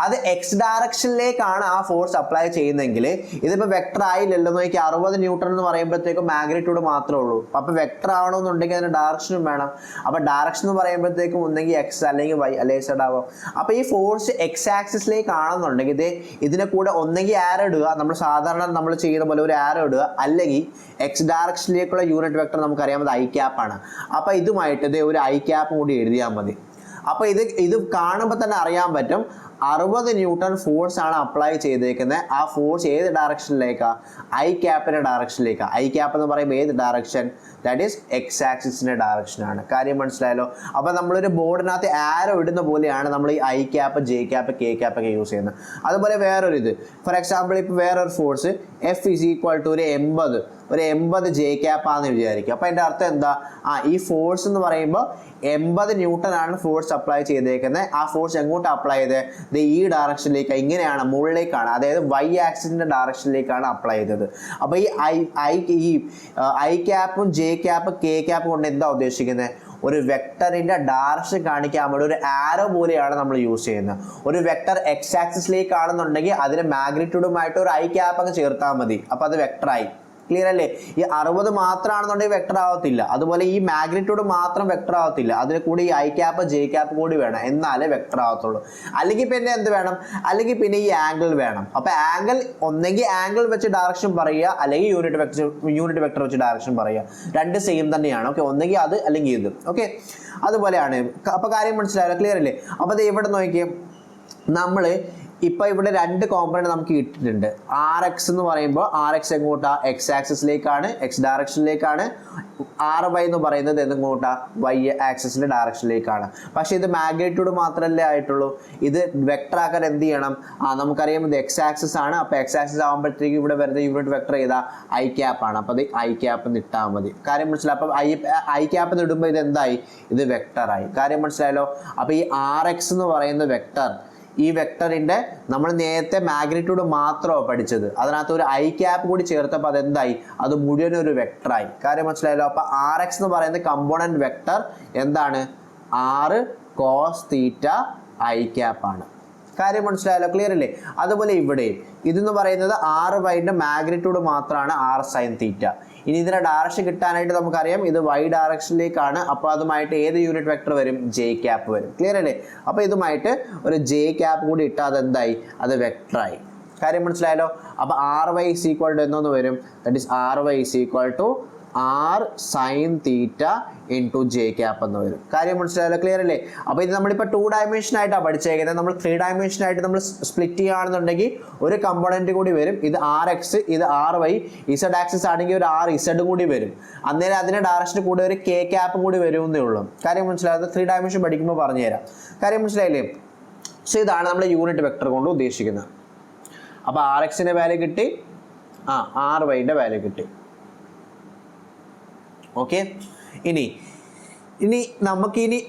അത് എക്സ് ഡയറക്ഷനിലേക്കാണ് ആ ഫോഴ്സ് അപ്ലൈ ചെയ്യുന്നതെങ്കിൽ ഇതിപ്പോൾ വെക്ടർ ആയില്ലല്ലോ നോക്കി. 60 ന്യൂട്ടൺ എന്ന് പറയുമ്പോഴത്തേക്കും മാഗ്നിറ്റ്യൂഡ് മാത്രമേ ഉള്ളൂ. അപ്പോൾ വെക്ടർ ആവണമെന്നുണ്ടെങ്കിൽ അതിന് ഡയറക്ഷനും വേണം. അപ്പോൾ ഡയറക്ഷൻ എന്ന് പറയുമ്പോഴത്തേക്കും ഒന്നെങ്കിൽ എക്സ് അല്ലെങ്കിൽ വൈ അല്ലെങ്കിൽ സെഡ് ആവാം. അപ്പോൾ ഈ ഫോഴ്സ് എക്സ് ആക്സിസിലേക്കാണെന്നുണ്ടെങ്കിൽ ഇതിനെ കൂടെ ഒന്നെങ്കിൽ ആരോ ഇടുക, നമ്മൾ സാധാരണ നമ്മൾ ചെയ്യുന്ന പോലെ ഒരു ആരോ ഇടുക, അല്ലെങ്കിൽ എക്സ് ഡയറക്ഷനിലേക്കുള്ള യൂണിറ്റ് വെക്ടർ നമുക്കറിയാമത് ഐ ക്യാപ്പ് ആണ്. അപ്പോൾ ഇതുമായിട്ട് ഇത് ഒരു ഐ ക്യാപ്പ് കൂടി എഴുതിയാൽ മതി. അപ്പോൾ ഇത് കാണുമ്പോൾ തന്നെ അറിയാൻ പറ്റും 60 ന്യൂട്ടൺ ഫോഴ്സ് ആണ് അപ്ലൈ ചെയ്തേക്കുന്നത്. ആ ഫോഴ്സ് ഏത് ഡയറക്ഷനിലേക്കാണ്? ഐ ക്യാപ്പിൻ്റെ ഡയറക്ഷനിലേക്കാണ്. ഐ ക്യാപ്പ് എന്ന് പറയുമ്പോൾ ഏത് ഡയറക്ഷൻ? ദാറ്റ് ഈസ് എക്സ് ആക്സിസിൻ്റെ ഡയറക്ഷനാണ്. കാര്യം മനസ്സിലായല്ലോ? അപ്പോൾ നമ്മളൊരു ബോർഡിനകത്ത് ആരോ ഇടുന്ന പോലെയാണ് നമ്മൾ ഈ I cap, J cap, K cap ഒക്കെ യൂസ് ചെയ്യുന്നത്. അതുപോലെ വേറൊരു ഇത്, ഫോർ എക്സാമ്പിൾ ഇപ്പോൾ വേറൊരു force F is equal to ഒരു 80 ജെ ക്യാപ്പാന്ന് വിചാരിക്കുക. അപ്പോൾ അതിൻ്റെ അർത്ഥം എന്താ? ഈ ഫോഴ്സ് എന്ന് പറയുമ്പോൾ 80 ന്യൂട്ടൺ ആണ് ഫോഴ്സ് അപ്ലൈ ചെയ്തേക്കുന്നത്. ആ ഫോഴ്സ് എങ്ങോട്ട് അപ്ലൈ ചെയ്തത്? ഈ ഡയറക്ഷനിലേക്ക്, ഇങ്ങനെയാണ്, മുകളിലേക്കാണ്, അതായത് വൈ ആക്സിസിൻ്റെ ഡയറക്ഷനിലേക്കാണ് അപ്ലൈ ചെയ്തത്. അപ്പോൾ ഈ ഐ ക്യാപ്പും ജെ ക്യാപ്പ്, കെ ക്യാപ്പ് കൊണ്ട് എന്താ ഉദ്ദേശിക്കുന്നത്? ഒരു വെക്ടറിൻ്റെ ഡയറക്ഷൻ കാണിക്കാൻ വേണ്ടി ഒരു ആരോ പോലെയാണ് നമ്മൾ യൂസ് ചെയ്യുന്നത്. ഒരു വെക്ടർ എക്സ് ആക്സിസിലേക്കാണെന്നുണ്ടെങ്കിൽ അതിന് മാഗ്നിറ്റ്യൂഡുമായിട്ട് ഒരു ഐ ക്യാപ്പ് അങ്ങ് ചേർത്താൽ മതി. അപ്പോൾ അത് വെക്ടറായി. ക്ലിയർ അല്ലേ? ഈ 60 മാത്രമാണെന്നുണ്ടെങ്കിൽ വെക്ടർ ആവത്തില്ല. അതുപോലെ ഈ മാഗ്നിറ്റ്യൂഡ് മാത്രം വെക്ടർ ആവത്തില്ല. അതിന് കൂടി ഈ ഐ ക്യാപ്പ്, ജെ ക്യാപ്പ് കൂടി വേണം, എന്നാലേ വെക്ടർ ആവത്തുള്ളൂ. അല്ലെങ്കിൽ പിന്നെ എന്ത് വേണം? അല്ലെങ്കിൽ പിന്നെ ഈ ആംഗിൾ വേണം. അപ്പോൾ ആംഗിൾ ഒന്നെങ്കിൽ ആംഗിൾ വെച്ച് ഡയറക്ഷൻ പറയുക, അല്ലെങ്കിൽ യൂണിറ്റ് വെക്ടർ വെച്ച് ഡയറക്ഷൻ പറയുക. രണ്ട് സെയിം തന്നെയാണ്. ഓക്കെ, ഒന്നെങ്കിൽ അത് അല്ലെങ്കിൽ ഇത്. ഓക്കെ, അതുപോലെയാണ്. അപ്പോൾ കാര്യം മനസ്സിലായല്ലോ? ക്ലിയർ അല്ലേ? അപ്പോൾ അത് ഇവിടെ നോക്കിയേ, നമ്മൾ ഇപ്പോൾ ഇവിടെ രണ്ട് കോമ്പണന്റ് നമുക്ക് കിട്ടിയിട്ടുണ്ട്. ആർ എക്സ് എന്ന് പറയുമ്പോൾ ആർ എക്സ് എങ്ങോട്ടാ? എക്സ് ആക്സിസിലേക്കാണ്, എക്സ് ഡയറക്ഷനിലേക്കാണ്. ആർ വൈ എന്ന് പറയുന്നത് എങ്ങോട്ടാ? വൈ ആക്സിസിന്റെ ഡയറക്ഷനിലേക്കാണ്. പക്ഷെ ഇത് മാഗ്നിറ്റ്യൂഡ് മാത്രമല്ലേ ആയിട്ടുള്ളൂ. ഇത് വെക്ടർ ആക്കാൻ എന്ത് ചെയ്യണം? നമുക്കറിയാം ഇത് എക്സ് ആക്സിസ് ആണ്. അപ്പോൾ എക്സ് ആക്സിസ് ആകുമ്പോഴത്തേക്ക് ഇവിടെ വരുന്ന യൂണിറ്റ് വെക്ടർ ചെയ്താൽ ഐ ക്യാപ്പ് ആണ്. അപ്പോൾ അത് ഐ ക്യാപ്പ് ഇട്ടാൽ മതി. കാര്യം മനസ്സിലായി? അപ്പം ഐ ക്യാപ്പ് ഇടുമ്പോൾ ഇത് എന്തായി? ഇത് വെക്ടറായി. കാര്യം മനസ്സിലായല്ലോ? അപ്പോൾ ഈ ആർ എക്സ് എന്ന് പറയുന്ന വെക്ടർ, ഈ വെക്ടറിന്റെ നമ്മൾ നേരത്തെ മാഗ്നിറ്റ്യൂഡ് മാത്രമാണ് പഠിച്ചത്, അതിനകത്ത് ഒരു ഐ ക്യാപ്പ് കൂടി ചേർത്തപ്പോൾ അതെന്തായി? അത് മുഴുവൻ ഒരു വെക്ടറായി. കാര്യം മനസ്സിലായല്ലോ? അപ്പോൾ ആർ എക്സ് എന്ന് പറയുന്ന കമ്പോണന്റ് വെക്ടർ എന്താണ്? ആറ് കോസ് തീറ്റ ഐ ക്യാപ്പ് ആണ്. കാര്യം മനസ്സിലായല്ലോ? ക്ലിയർ അല്ലേ? അതുപോലെ ഇവിടെയും ഇതെന്ന് പറയുന്നത് ആർ വൈൻ്റെ മാഗ്നിറ്റ്യൂഡ് മാത്രമാണ് ആർ സൈൻ തീറ്റ. ഇനി ഇതിന്റെ ഡയറക്ഷൻ കിട്ടാനായിട്ട് നമുക്കറിയാം ഇത് വൈ ഡയറക്ഷനിലേക്കാണ്. അപ്പോൾ അതുമായിട്ട് ഏത് യൂണിറ്റ് വെക്ടർ വരും? ജെ ക്യാപ്പ് വരും. ക്ലിയർ അല്ലേ? അപ്പോൾ ഇതുമായിട്ട് ഒരു ജെ ക്യാപ്പ് കൂടി ഇട്ടാൽ അതെന്തായി? അത് വെക്ടറായി. കാര്യം മനസ്സിലായല്ലോ? അപ്പോൾ R Y is equal to എന്നൊന്ന് വരും. That is R Y is equal to R sine theta into J cap എന്ന് വരും. കാര്യം മനസ്സിലായല്ലോ? ക്ലിയർ അല്ലേ? അപ്പോൾ ഇത് നമ്മളിപ്പോൾ 2 ഡയമെൻഷൻ ആയിട്ടാണ് പഠിച്ചേക്കുന്നത്. നമ്മൾ 3 ഡയമെൻഷൻ ആയിട്ട് നമ്മൾ സ്പ്ലിറ്റ് ചെയ്യുകയാണെന്നുണ്ടെങ്കിൽ ഒരു കമ്പോണന്റ് കൂടി വരും. ഇത് ആർ എക്സ്, ഇത് ആർ വൈ. ഇസഡ് ആക്സിസ് ആണെങ്കിൽ ഒരു ആർ ഇസഡ് കൂടി വരും. അന്നേരം അതിൻ്റെ ഡയറക്ഷൻ കൂടി ഒരു കെ ക്യാപ്പ് കൂടി വരുമെന്നേ ഉള്ളൂ. കാര്യം മനസ്സിലായത്? 3 ഡയമെൻഷൻ പഠിക്കുമ്പോൾ പറഞ്ഞുതരാം. കാര്യം മനസ്സിലായില്ലേ? സോ ഇതാണ് നമ്മൾ യൂണിറ്റ് വെക്ടർ കൊണ്ട് ഉദ്ദേശിക്കുന്നത്. അപ്പോൾ ആർ എക്സിൻ്റെ വാല്യൂ കിട്ടി, ആർ വൈൻ്റെ വാല്യൂ കിട്ടി. ഓക്കെ, ഇനി നമുക്കിനി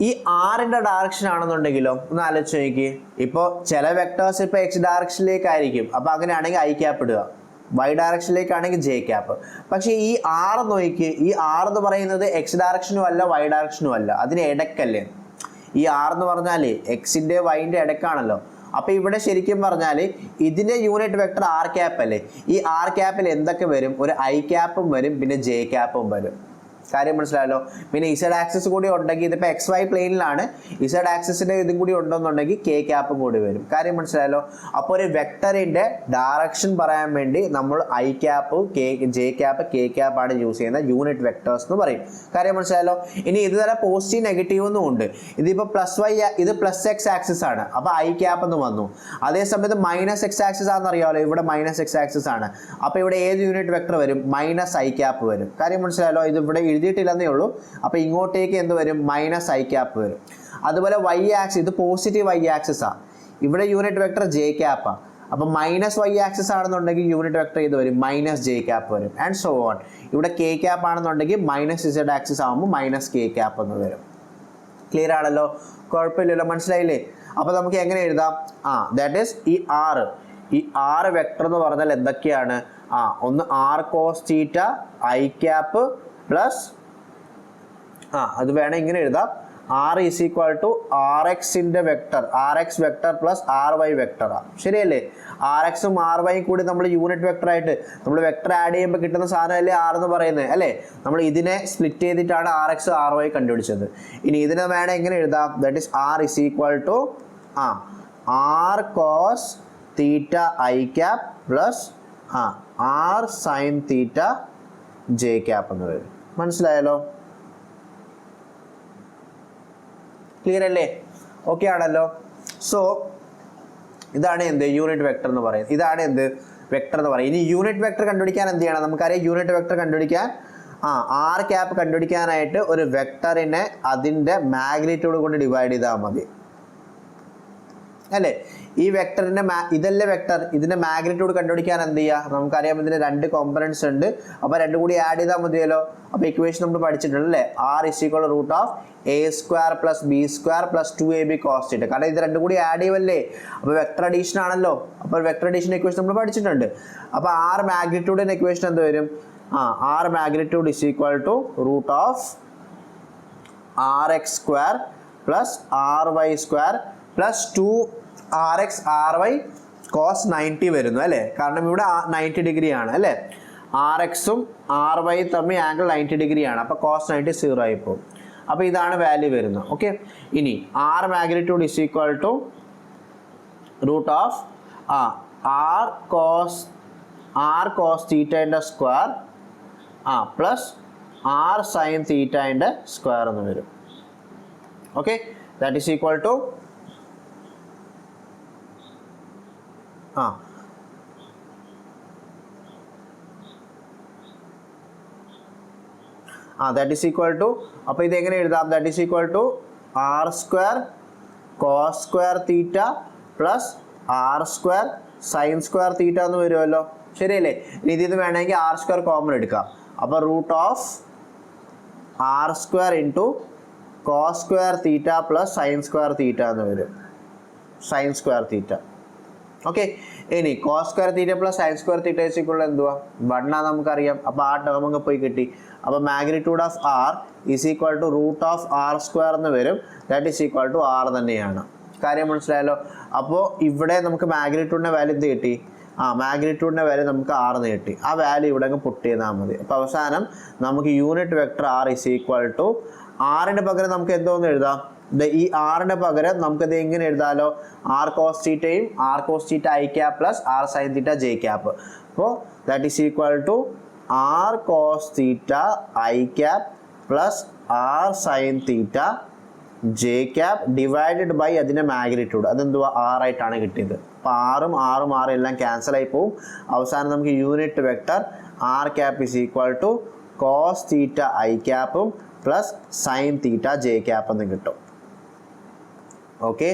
ഈ ആറിൻ്റെ ഡയറക്ഷൻ ആണെന്നുണ്ടെങ്കിലോ ഒന്ന് ആലോചിച്ച് നോക്കി. ഇപ്പോൾ ചില വെക്ടേഴ്സ് ഇപ്പോൾ എക്സ് ഡയറക്ഷനിലേക്കായിരിക്കും. അപ്പോൾ അങ്ങനെയാണെങ്കിൽ ഐ ക്യാപ്പ് ഇടുക. വൈ ഡയറക്ഷനിലേക്കാണെങ്കിൽ ജെ ക്യാപ്പ്. പക്ഷേ ഈ ആറ് നോക്കി, ഈ ആറ് എന്ന് പറയുന്നത് എക്സ് ഡയറക്ഷനും അല്ല വൈ ഡയറക്ഷനും അല്ല, അതിന് ഇടയ്ക്കല്ലേ. ഈ ആർ എന്ന് പറഞ്ഞാൽ എക്സിൻ്റെ വൈൻ്റെ ഇടയ്ക്കാണല്ലോ. അപ്പോൾ ഇവിടെ ശരിക്കും പറഞ്ഞാൽ ഇതിൻ്റെ യൂണിറ്റ് വെക്ടർ ആർ ക്യാപ്പ് അല്ലേ. ഈ ആർ ക്യാപ്പിൽ എന്തൊക്കെ വരും? ഒരു ഐ ക്യാപ്പും വരും, പിന്നെ ജെ ക്യാപ്പും വരും. കാര്യം മനസ്സിലായല്ലോ? പിന്നെ ഇസഡ് ആക്സിസ് കൂടി ഉണ്ടെങ്കിൽ, ഇതിപ്പോൾ എക്സ് വൈ പ്ലെയിനിലാണ്, ഇസഡ് ആക്സിസിൻ്റെ ഇതും കൂടി ഉണ്ടെന്നുണ്ടെങ്കിൽ കെ ക്യാപ്പും കൂടി വരും. കാര്യം മനസ്സിലായല്ലോ? അപ്പോൾ ഒരു വെക്ടറിൻ്റെ ഡയറക്ഷൻ പറയാൻ വേണ്ടി നമ്മൾ I cap, J cap, K ക്യാപ്പാണ് യൂസ് ചെയ്യുന്ന യൂണിറ്റ് വെക്ടേഴ്സ് എന്ന് പറയും. കാര്യം മനസ്സിലായല്ലോ? ഇനി ഇത് തന്നെ പോസിറ്റീവ് നെഗറ്റീവ് എന്നും ഉണ്ട്. ഇതിപ്പോൾ പ്ലസ് വൈ, ഇത് പ്ലസ് എക്സ് ആക്സിസ് ആണ്, അപ്പോൾ ഐ ക്യാപ്പ് എന്ന് വന്നു. അതേസമയത്ത് മൈനസ് എക്സ് ആക്സിസ് ആണെന്ന് അറിയാമല്ലോ, ഇവിടെ മൈനസ് എക്സ് ആക്സിസ് ആണ്. അപ്പോൾ ഇവിടെ ഏത് യൂണിറ്റ് വെക്ടർ വരും? മൈനസ് ഐ ക്യാപ്പ് വരും. കാര്യം മനസ്സിലായല്ലോ? ഇത് ഇവിടെ എഴുതിയിട്ടില്ലെന്നേ ഉള്ളൂ. അപ്പോൾ ഇങ്ങോട്ടേക്ക് എന്ത് വരും? മൈനസ് ഐ ക്യാപ്പ് വരും. അതുപോലെ വൈ ആക്സിസ്, ഇത് പോസിറ്റീവ് വൈ ആക്സിസാണ്, ഇവിടെ യൂണിറ്റ് വെക്ടർ ജെ ക്യാപ്പാണ്. അപ്പോൾ മൈനസ് വൈ ആക്സിസ് ആണെന്നുണ്ടെങ്കിൽ യൂണിറ്റ് വെക്ടർ ഇത് വരും മൈനസ് ജെ ക്യാപ്പ് വരും, ആൻഡ് സോ ഓൺ. ഇവിടെ കെ ക്യാപ്പ് ആണെന്നുണ്ടെങ്കിൽ മൈനസ് ഇസഡ് ആക്സിസ് ആകുമ്പോൾ മൈനസ് കെ ക്യാപ്പ് എന്ന് വരും. ക്ലിയർ ആണല്ലോ? കുഴപ്പമില്ലല്ലോ? മനസ്സിലായില്ലേ? അപ്പോൾ നമുക്ക് എങ്ങനെ എഴുതാം? ദാറ്റ് ഈസ് ഈ ആറ് വെക്ടർ എന്ന് പറഞ്ഞാൽ എന്തൊക്കെയാണ്? ഒന്ന് R cos theta I cap plus അത് വേണം ഇങ്ങനെ എഴുതാം. R is equal to R എക്സിൻ്റെ vector, R X vector plus R Y വെക്ടറാണ്. ശരിയല്ലേ? ആർ എക്സും ആർ വൈയും കൂടി നമ്മൾ യൂണിറ്റ് വെക്ടറായിട്ട് നമ്മൾ വെക്ടർ ആഡ് ചെയ്യുമ്പോൾ കിട്ടുന്ന സാധനമല്ലേ ആർ എന്ന് പറയുന്നത് അല്ലേ? നമ്മൾ ഇതിനെ സ്പ്ലിറ്റ് ചെയ്തിട്ടാണ് ആർ എക്സ് ആർ വൈ കണ്ടുപിടിച്ചത്. ഇനി ഇതിനെ വേണം എങ്ങനെ എഴുതാം? That is R is equal to R cos theta I cap plus R sine theta J cap എന്ന് വരും. മനസ്സിലായല്ലോ? ക്ലിയർ അല്ലേ? ഓക്കെ ആണല്ലോ. സോ ഇതാണ് എന്ത് യൂണിറ്റ് വെക്ടർ എന്ന് പറയുന്നത്. ഇതാണ് എന്ത് വെക്ടർ എന്ന് പറയുന്നത്. ഇനി യൂണിറ്റ് വെക്ടർ കണ്ടുപിടിക്കാൻ എന്ത് ചെയ്യണം? നമുക്കറിയാം യൂണിറ്റ് വെക്ടർ കണ്ടുപിടിക്കാൻ ആർ ക്യാപ് കണ്ടുപിടിക്കാനായിട്ട് ഒരു വെക്ടറിനെ അതിൻ്റെ മാഗ്നിറ്റ്യൂഡ് കൊണ്ട് ഡിവൈഡ് ചെയ്താൽ മതി അല്ലേ? ഈ വെക്ടറിൻ്റെ ഇതല്ലേ വെക്ടർ, ഇതിൻ്റെ മാഗ്നിറ്റ്യൂഡ് കണ്ടുപിടിക്കാൻ എന്ത് ചെയ്യുക? നമുക്കറിയാം ഇതിന് 2 കോമ്പണൻസ് ഉണ്ട്. അപ്പോൾ 2 കൂടി ആഡ് ചെയ്താൽ മതിയല്ലോ. അപ്പോൾ ഇക്വേഷൻ നമ്മൾ പഠിച്ചിട്ടുണ്ട് അല്ലേ? R is equal root of A square plus B square plus 2ab cos θ. കാരണം ഇത് 2 കൂടി ആഡ് ചെയ്യുമല്ലേ? അപ്പോൾ വെക്ടർ അഡീഷൻ ആണല്ലോ. അപ്പോൾ വെക്ടർ അഡീഷൻ ഇക്വേഷൻ നമ്മൾ പഠിച്ചിട്ടുണ്ട്. അപ്പോൾ ആർ മാഗ്നിറ്റ്യൂഡിൻ്റെ ഇക്വേഷൻ എന്ത് വരും? R magnitude is equal to root of R X square plus R Y square plus 2 R X R Y cos 90 വരുന്നു അല്ലേ? കാരണം ഇവിടെ 90 ഡിഗ്രി ആണ് അല്ലേ? ആർ എക്സും ആർ വൈ തമ്മിൽ ആംഗിൾ 90 ഡിഗ്രി ആണ്. അപ്പോൾ കോസ് 90 0 ആയി പോകും. അപ്പോൾ ഇതാണ് വാല്യൂ വരുന്നത്. ഓക്കെ. ഇനി R magnitude is equal to root of R cos തീറ്റയുടെ സ്ക്വയർ പ്ലസ് ആർ സൈൻ തീറ്റയുടെ സ്ക്വയർ എന്ന് വരും. Okay. That is equal to that is equal to അപ്പോൾ ഇത് എങ്ങനെ എഴുതാം? that is equal to r square cos square theta plus r square sin square theta എന്ന് വരുമല്ലോ. ശരിയല്ലേ? ഇനി ഇതിൽ വേണമെങ്കിൽ r square കോമൺ എടുക്കാം. അപ്പോൾ root of r square into cos square theta plus sin square theta എന്ന് വരും. sin square theta. ഓക്കെ. ഇനി cos square theta plus sin square theta is equal to എന്തുവാ? 1 ആ നമുക്കറിയാം. അപ്പോൾ ആ ടേം അങ്ങ് പോയി കിട്ടി. അപ്പോൾ magnitude of R is equal to root of R square എന്ന് വരും. That is equal to R തന്നെയാണ്. കാര്യം മനസ്സിലായല്ലോ? അപ്പോൾ ഇവിടെ നമുക്ക് മാഗ്നിറ്റ്യൂഡിൻ്റെ വാല്യൂ എന്ത് കിട്ടി? മാഗ്നിറ്റ്യൂഡിൻ്റെ വാല്യൂ നമുക്ക് ആർ എന്ന് കിട്ടി. ആ വാല്യൂ ഇവിടെ അങ്ങ് പുട്ട് ചെയ്താൽ മതി. അപ്പോൾ അവസാനം നമുക്ക് unit vector R is equal to ആറിൻ്റെ പകരം നമുക്ക് എന്തോന്ന് എഴുതാം? ഈ ആറിൻ്റെ പകരം നമുക്കത് എങ്ങനെ എഴുതാമല്ലോ? ആർ കോസ് തീറ്റയും R cos theta I cap plus R sine theta J cap. അപ്പോൾ that is equal to R cos theta I cap plus R sine theta J cap divided by അതിൻ്റെ മാഗ്നിറ്റ്യൂഡ്. അതെന്തുവാ? ആറായിട്ടാണ് കിട്ടിയത്. അപ്പോൾ ആറും എല്ലാം cancel ആയി പോവും. അവസാനം നമുക്ക് unit vector R cap is equal to cos theta I ക്യാപ്പും plus sine theta J cap എന്ന് കിട്ടും. ഓക്കെ.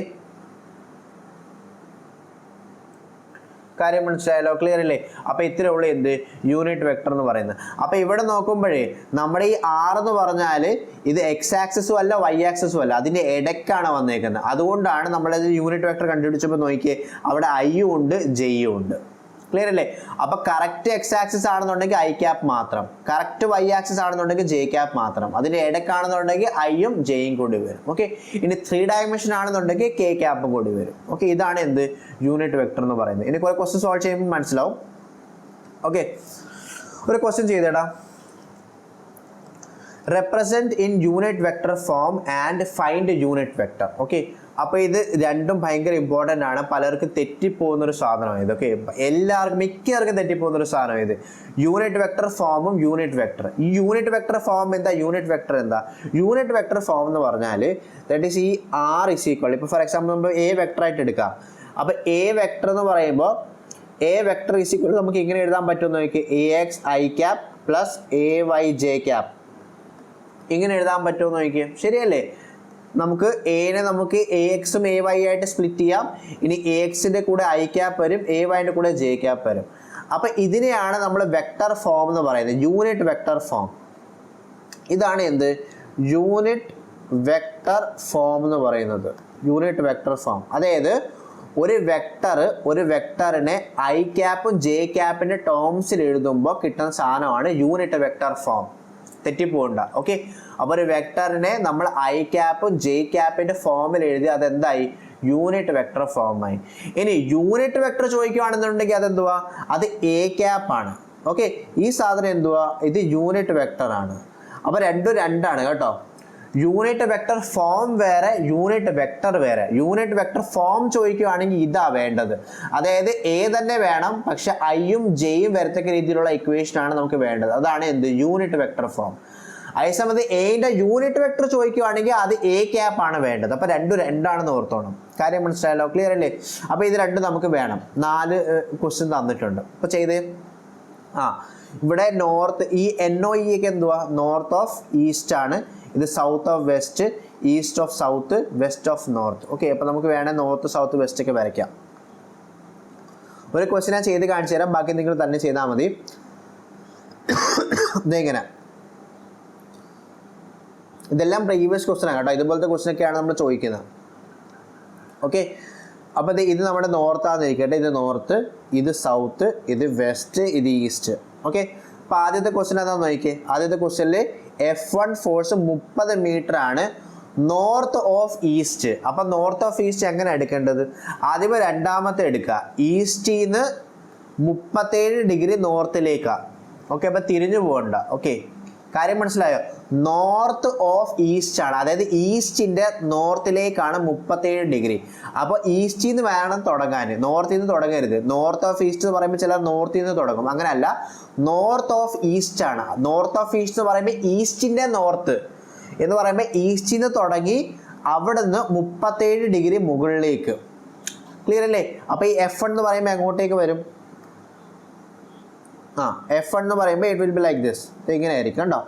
കാര്യം മനസ്സിലായല്ലോ? ക്ലിയർ അല്ലേ? അപ്പോൾ ഇത്രയേ ഉള്ളൂ എന്ത് യൂണിറ്റ് വെക്ടർ എന്ന് പറയുന്നത്. അപ്പോൾ ഇവിടെ നോക്കുമ്പോഴേ നമ്മുടെ ഈ ആർ എന്ന് പറഞ്ഞാൽ ഇത് എക്സ് ആക്സിസും അല്ല വൈ ആക്സിസും അല്ല, അതിൻ്റെ ഇടയ്ക്കാണ് വന്നേക്കുന്നത്. അതുകൊണ്ടാണ് നമ്മളത് യൂണിറ്റ് വെക്ടർ കണ്ടുപിടിച്ചപ്പോൾ നോക്കിയേ അവിടെ ഐയും ഉണ്ട് ജെയും ഉണ്ട്. ക്ലിയർ അല്ലേ? അപ്പോൾ കറക്റ്റ് എക്സ് ആക്സിസ് ആണെന്നുണ്ടെങ്കിൽ ഐ ക്യാപ് മാത്രം, കറക്റ്റ് വൈ ആക്സിസ് ആണെന്നുണ്ടെങ്കിൽ ജെ ക്യാപ് മാത്രം, അതിൻ്റെ ഇടയ്ക്കാണെന്നുണ്ടെങ്കിൽ ഐയും ജെയും കൂടി വരും. ഓക്കെ. ഇനി 3 ഡയമെൻഷൻ ആണെന്നുണ്ടെങ്കിൽ കെ ക്യാപ്പും കൂടി വരും. ഓക്കെ. ഇതാണ് എന്ത് യൂണിറ്റ് വെക്ടർ എന്ന് പറയുന്നത്. ഇനി കുറേ ക്വസ്റ്റ്യൻ സോൾവ് ചെയ്യുമ്പോൾ മനസ്സിലാവും. ഓക്കെ. ഒരു ക്വസ്റ്റ്യൻ ചെയ്തേടാ. Represent in unit vector form and find unit vector. Okay. അപ്പോൾ ഇത് രണ്ടും ഭയങ്കര ഇമ്പോർട്ടൻ്റ് ആണ്. പലർക്കും തെറ്റിപ്പോകുന്നൊരു സാധനമാണ് ഇത്. ഓക്കെ. എല്ലാവർക്കും മിക്കവർക്കും തെറ്റിപ്പോകുന്നൊരു സാധനം ഇത്. യൂണിറ്റ് വെക്ടർ ഫോമും യൂണിറ്റ് വെക്ടർ. ഈ യൂണിറ്റ് വെക്ടർ ഫോം എന്താ? യൂണിറ്റ് വെക്ടർ എന്താ? യൂണിറ്റ് വെക്ടർ ഫോം എന്ന് പറഞ്ഞാൽ ദാറ്റ് ഈസ് ഈ ആർ ഇസ് ഈക്വൽ, ഇപ്പോൾ ഫോർ എക്സാമ്പിൾ നമ്മൾ എ വെക്ടറായിട്ട് എടുക്കാം. അപ്പോൾ എ വെക്ടർ എന്ന് പറയുമ്പോൾ എ വെക്ടർ ഇസ് ഈക്വൽ നമുക്ക് ഇങ്ങനെ എഴുതാൻ പറ്റുമെന്ന് നോക്കി, A X I cap plus A Y J cap. ഇങ്ങനെ എഴുതാൻ പറ്റുമെന്ന് നോക്കിയേ. ശരിയല്ലേ? നമുക്ക് എനെ നമുക്ക് എ എക്സും എ വൈ ആയിട്ട് സ്പ്ലിറ്റ് ചെയ്യാം. ഇനി എ എക്സിൻ്റെ കൂടെ ഐ ക്യാപ് വരും, എ വൈൻ്റെ കൂടെ ജെ ക്യാപ് വരും. അപ്പോൾ ഇതിനെയാണ് നമ്മൾ വെക്ടർ ഫോം എന്ന് പറയുന്നത്, യൂണിറ്റ് വെക്ടർ ഫോം. ഇതാണ് എന്ത് യൂണിറ്റ് വെക്ടർ ഫോം എന്ന് പറയുന്നത്. യൂണിറ്റ് വെക്ടർ ഫോം അതായത് ഒരു വെക്ടറിനെ ഐ ക്യാപ്പും ജെ ക്യാപ്പിൻ്റെ ടേംസിൽ എഴുതുമ്പോൾ കിട്ടുന്ന സാധനമാണ് യൂണിറ്റ് വെക്ടർ ഫോം. തെറ്റിപ്പോകണ്ട. ഓക്കെ, അപ്പോൾ ഒരു വെക്ടറിനെ നമ്മൾ ഐ ക്യാപ്പും ജെ ക്യാപ്പിന്റെ ഫോമിൽ എഴുതി അതെന്തായി, യൂണിറ്റ് വെക്ടർ ഫോമായി. ഇനി യൂണിറ്റ് വെക്ടർ ചോദിക്കുകയാണെന്നുണ്ടെങ്കിൽ അതെന്തുവാ, അത് എ ക്യാപ്പ് ആണ്. ഓക്കെ, ഈ സാധനം എന്തുവാ, ഇത് യൂണിറ്റ് വെക്ടർ ആണ്. അപ്പോൾ രണ്ടും രണ്ടാണ് കേട്ടോ. യൂണിറ്റ് വെക്ടർ ഫോം വേറെ, യൂണിറ്റ് വെക്ടർ വേറെ. യൂണിറ്റ് വെക്ടർ ഫോം ചോദിക്കുകയാണെങ്കിൽ ഇതാ വേണ്ടത്, അതായത് എ തന്നെ വേണം, പക്ഷെ ഐയും ജെയും വരത്തക്ക രീതിയിലുള്ള ഇക്വേഷൻ ആണ് നമുക്ക് വേണ്ടത്. അതാണ് എന്ത്, യൂണിറ്റ് വെക്ടർ ഫോം. അതേസമയത്ത് എന്റെ യൂണിറ്റ് വെക്ടർ ചോദിക്കുകയാണെങ്കിൽ അത് എ ക്യാപ്പ് ആണ് വേണ്ടത്. അപ്പൊ രണ്ടും രണ്ടാണെന്ന് ഓർത്തോണം. കാര്യം മനസ്സിലായല്ലോ, ക്ലിയർ അല്ലേ? അപ്പൊ ഇത് രണ്ടും നമുക്ക് വേണം. 4 ക്വസ്റ്റ്യൻ തന്നിട്ടുണ്ട്. അപ്പൊ ചെയ്തേ. ഇവിടെ നോർത്ത്, ഈ NOE ഒക്കെ എന്തുവാ, നോർത്ത് ഓഫ് ഈസ്റ്റ് ആണ്. ഇത് south of west, east of south, west of north. Okay, അപ്പൊ നമുക്ക് വേണേൽ നോർത്ത് സൗത്ത് വെസ്റ്റ് ഒക്കെ വരയ്ക്കാം. ഒരു ക്വസ്റ്റ്യൻ ഞാൻ ചെയ്ത് കാണിച്ചു തരാം, ബാക്കി നിങ്ങൾ തന്നെ ചെയ്താൽ മതി. ഇതെങ്ങനെ, ഇതെല്ലാം പ്രീവിയസ് ക്വസ്റ്റ്യൻ ആണ് കേട്ടോ. ഇതുപോലത്തെ ക്വസ്റ്റ്യൻ ഒക്കെയാണ് നമ്മൾ ചോദിക്കുന്നത്. ഓക്കെ, അപ്പോൾ ഇത് നമ്മുടെ നോർത്താന്നിരിക്കട്ടെ. ഇത് നോർത്ത്, ഇത് സൗത്ത്, ഇത് വെസ്റ്റ്, ഇത് ഈസ്റ്റ്. ഓക്കെ, അപ്പോൾ ആദ്യത്തെ ക്വസ്റ്റ്യൻ എന്താണെന്ന് നോക്കിയേ. ആദ്യത്തെ ക്വസ്റ്റ്യനിൽ F1 ഫോഴ്സ് 30 മീറ്റർ ആണ്, നോർത്ത് ഓഫ് ഈസ്റ്റ്. അപ്പം നോർത്ത് ഓഫ് ഈസ്റ്റ് എങ്ങനെ എടുക്കേണ്ടത്, ആദ്യമേ രണ്ടാമത്തെ എടുക്കുക. ഈസ്റ്റിൽ നിന്ന് 37 ഡിഗ്രി നോർത്തിലേക്കാണ്. ഓക്കെ, അപ്പം തിരിഞ്ഞു പോകണ്ട. ഓക്കെ, കാര്യം മനസ്സിലായോ? നോർത്ത് ഓഫ് ഈസ്റ്റ് ആണ്, അതായത് ഈസ്റ്റിന്റെ നോർത്തിലേക്കാണ് 37 ഡിഗ്രി. അപ്പോൾ ഈസ്റ്റിൽ നിന്ന് വേണം തുടങ്ങാൻ, നോർത്തിൽ നിന്ന് തുടങ്ങരുത്. നോർത്ത് ഓഫ് ഈസ്റ്റ് എന്ന് പറയുമ്പോൾ ചിലർ നോർത്തിൽ നിന്ന് തുടങ്ങും, അങ്ങനെയല്ല. നോർത്ത് ഓഫ് ഈസ്റ്റ് ആണ്. നോർത്ത് ഓഫ് ഈസ്റ്റ് എന്ന് പറയുമ്പോൾ ഈസ്റ്റിന്റെ നോർത്ത് എന്ന് പറയുമ്പോൾ ഈസ്റ്റിൽ നിന്ന് തുടങ്ങി അവിടെ നിന്ന് 37 ഡിഗ്രി മുകളിലേക്ക്. ക്ലിയർ അല്ലേ? അപ്പോൾ ഈ F1 എന്ന് പറയുമ്പോൾ എങ്ങോട്ടേക്ക് വരും, F1 എന്ന് പറയുമ്പോൾ it will be like this. ഇങ്ങനെ ആയിരിക്കും കേട്ടോ.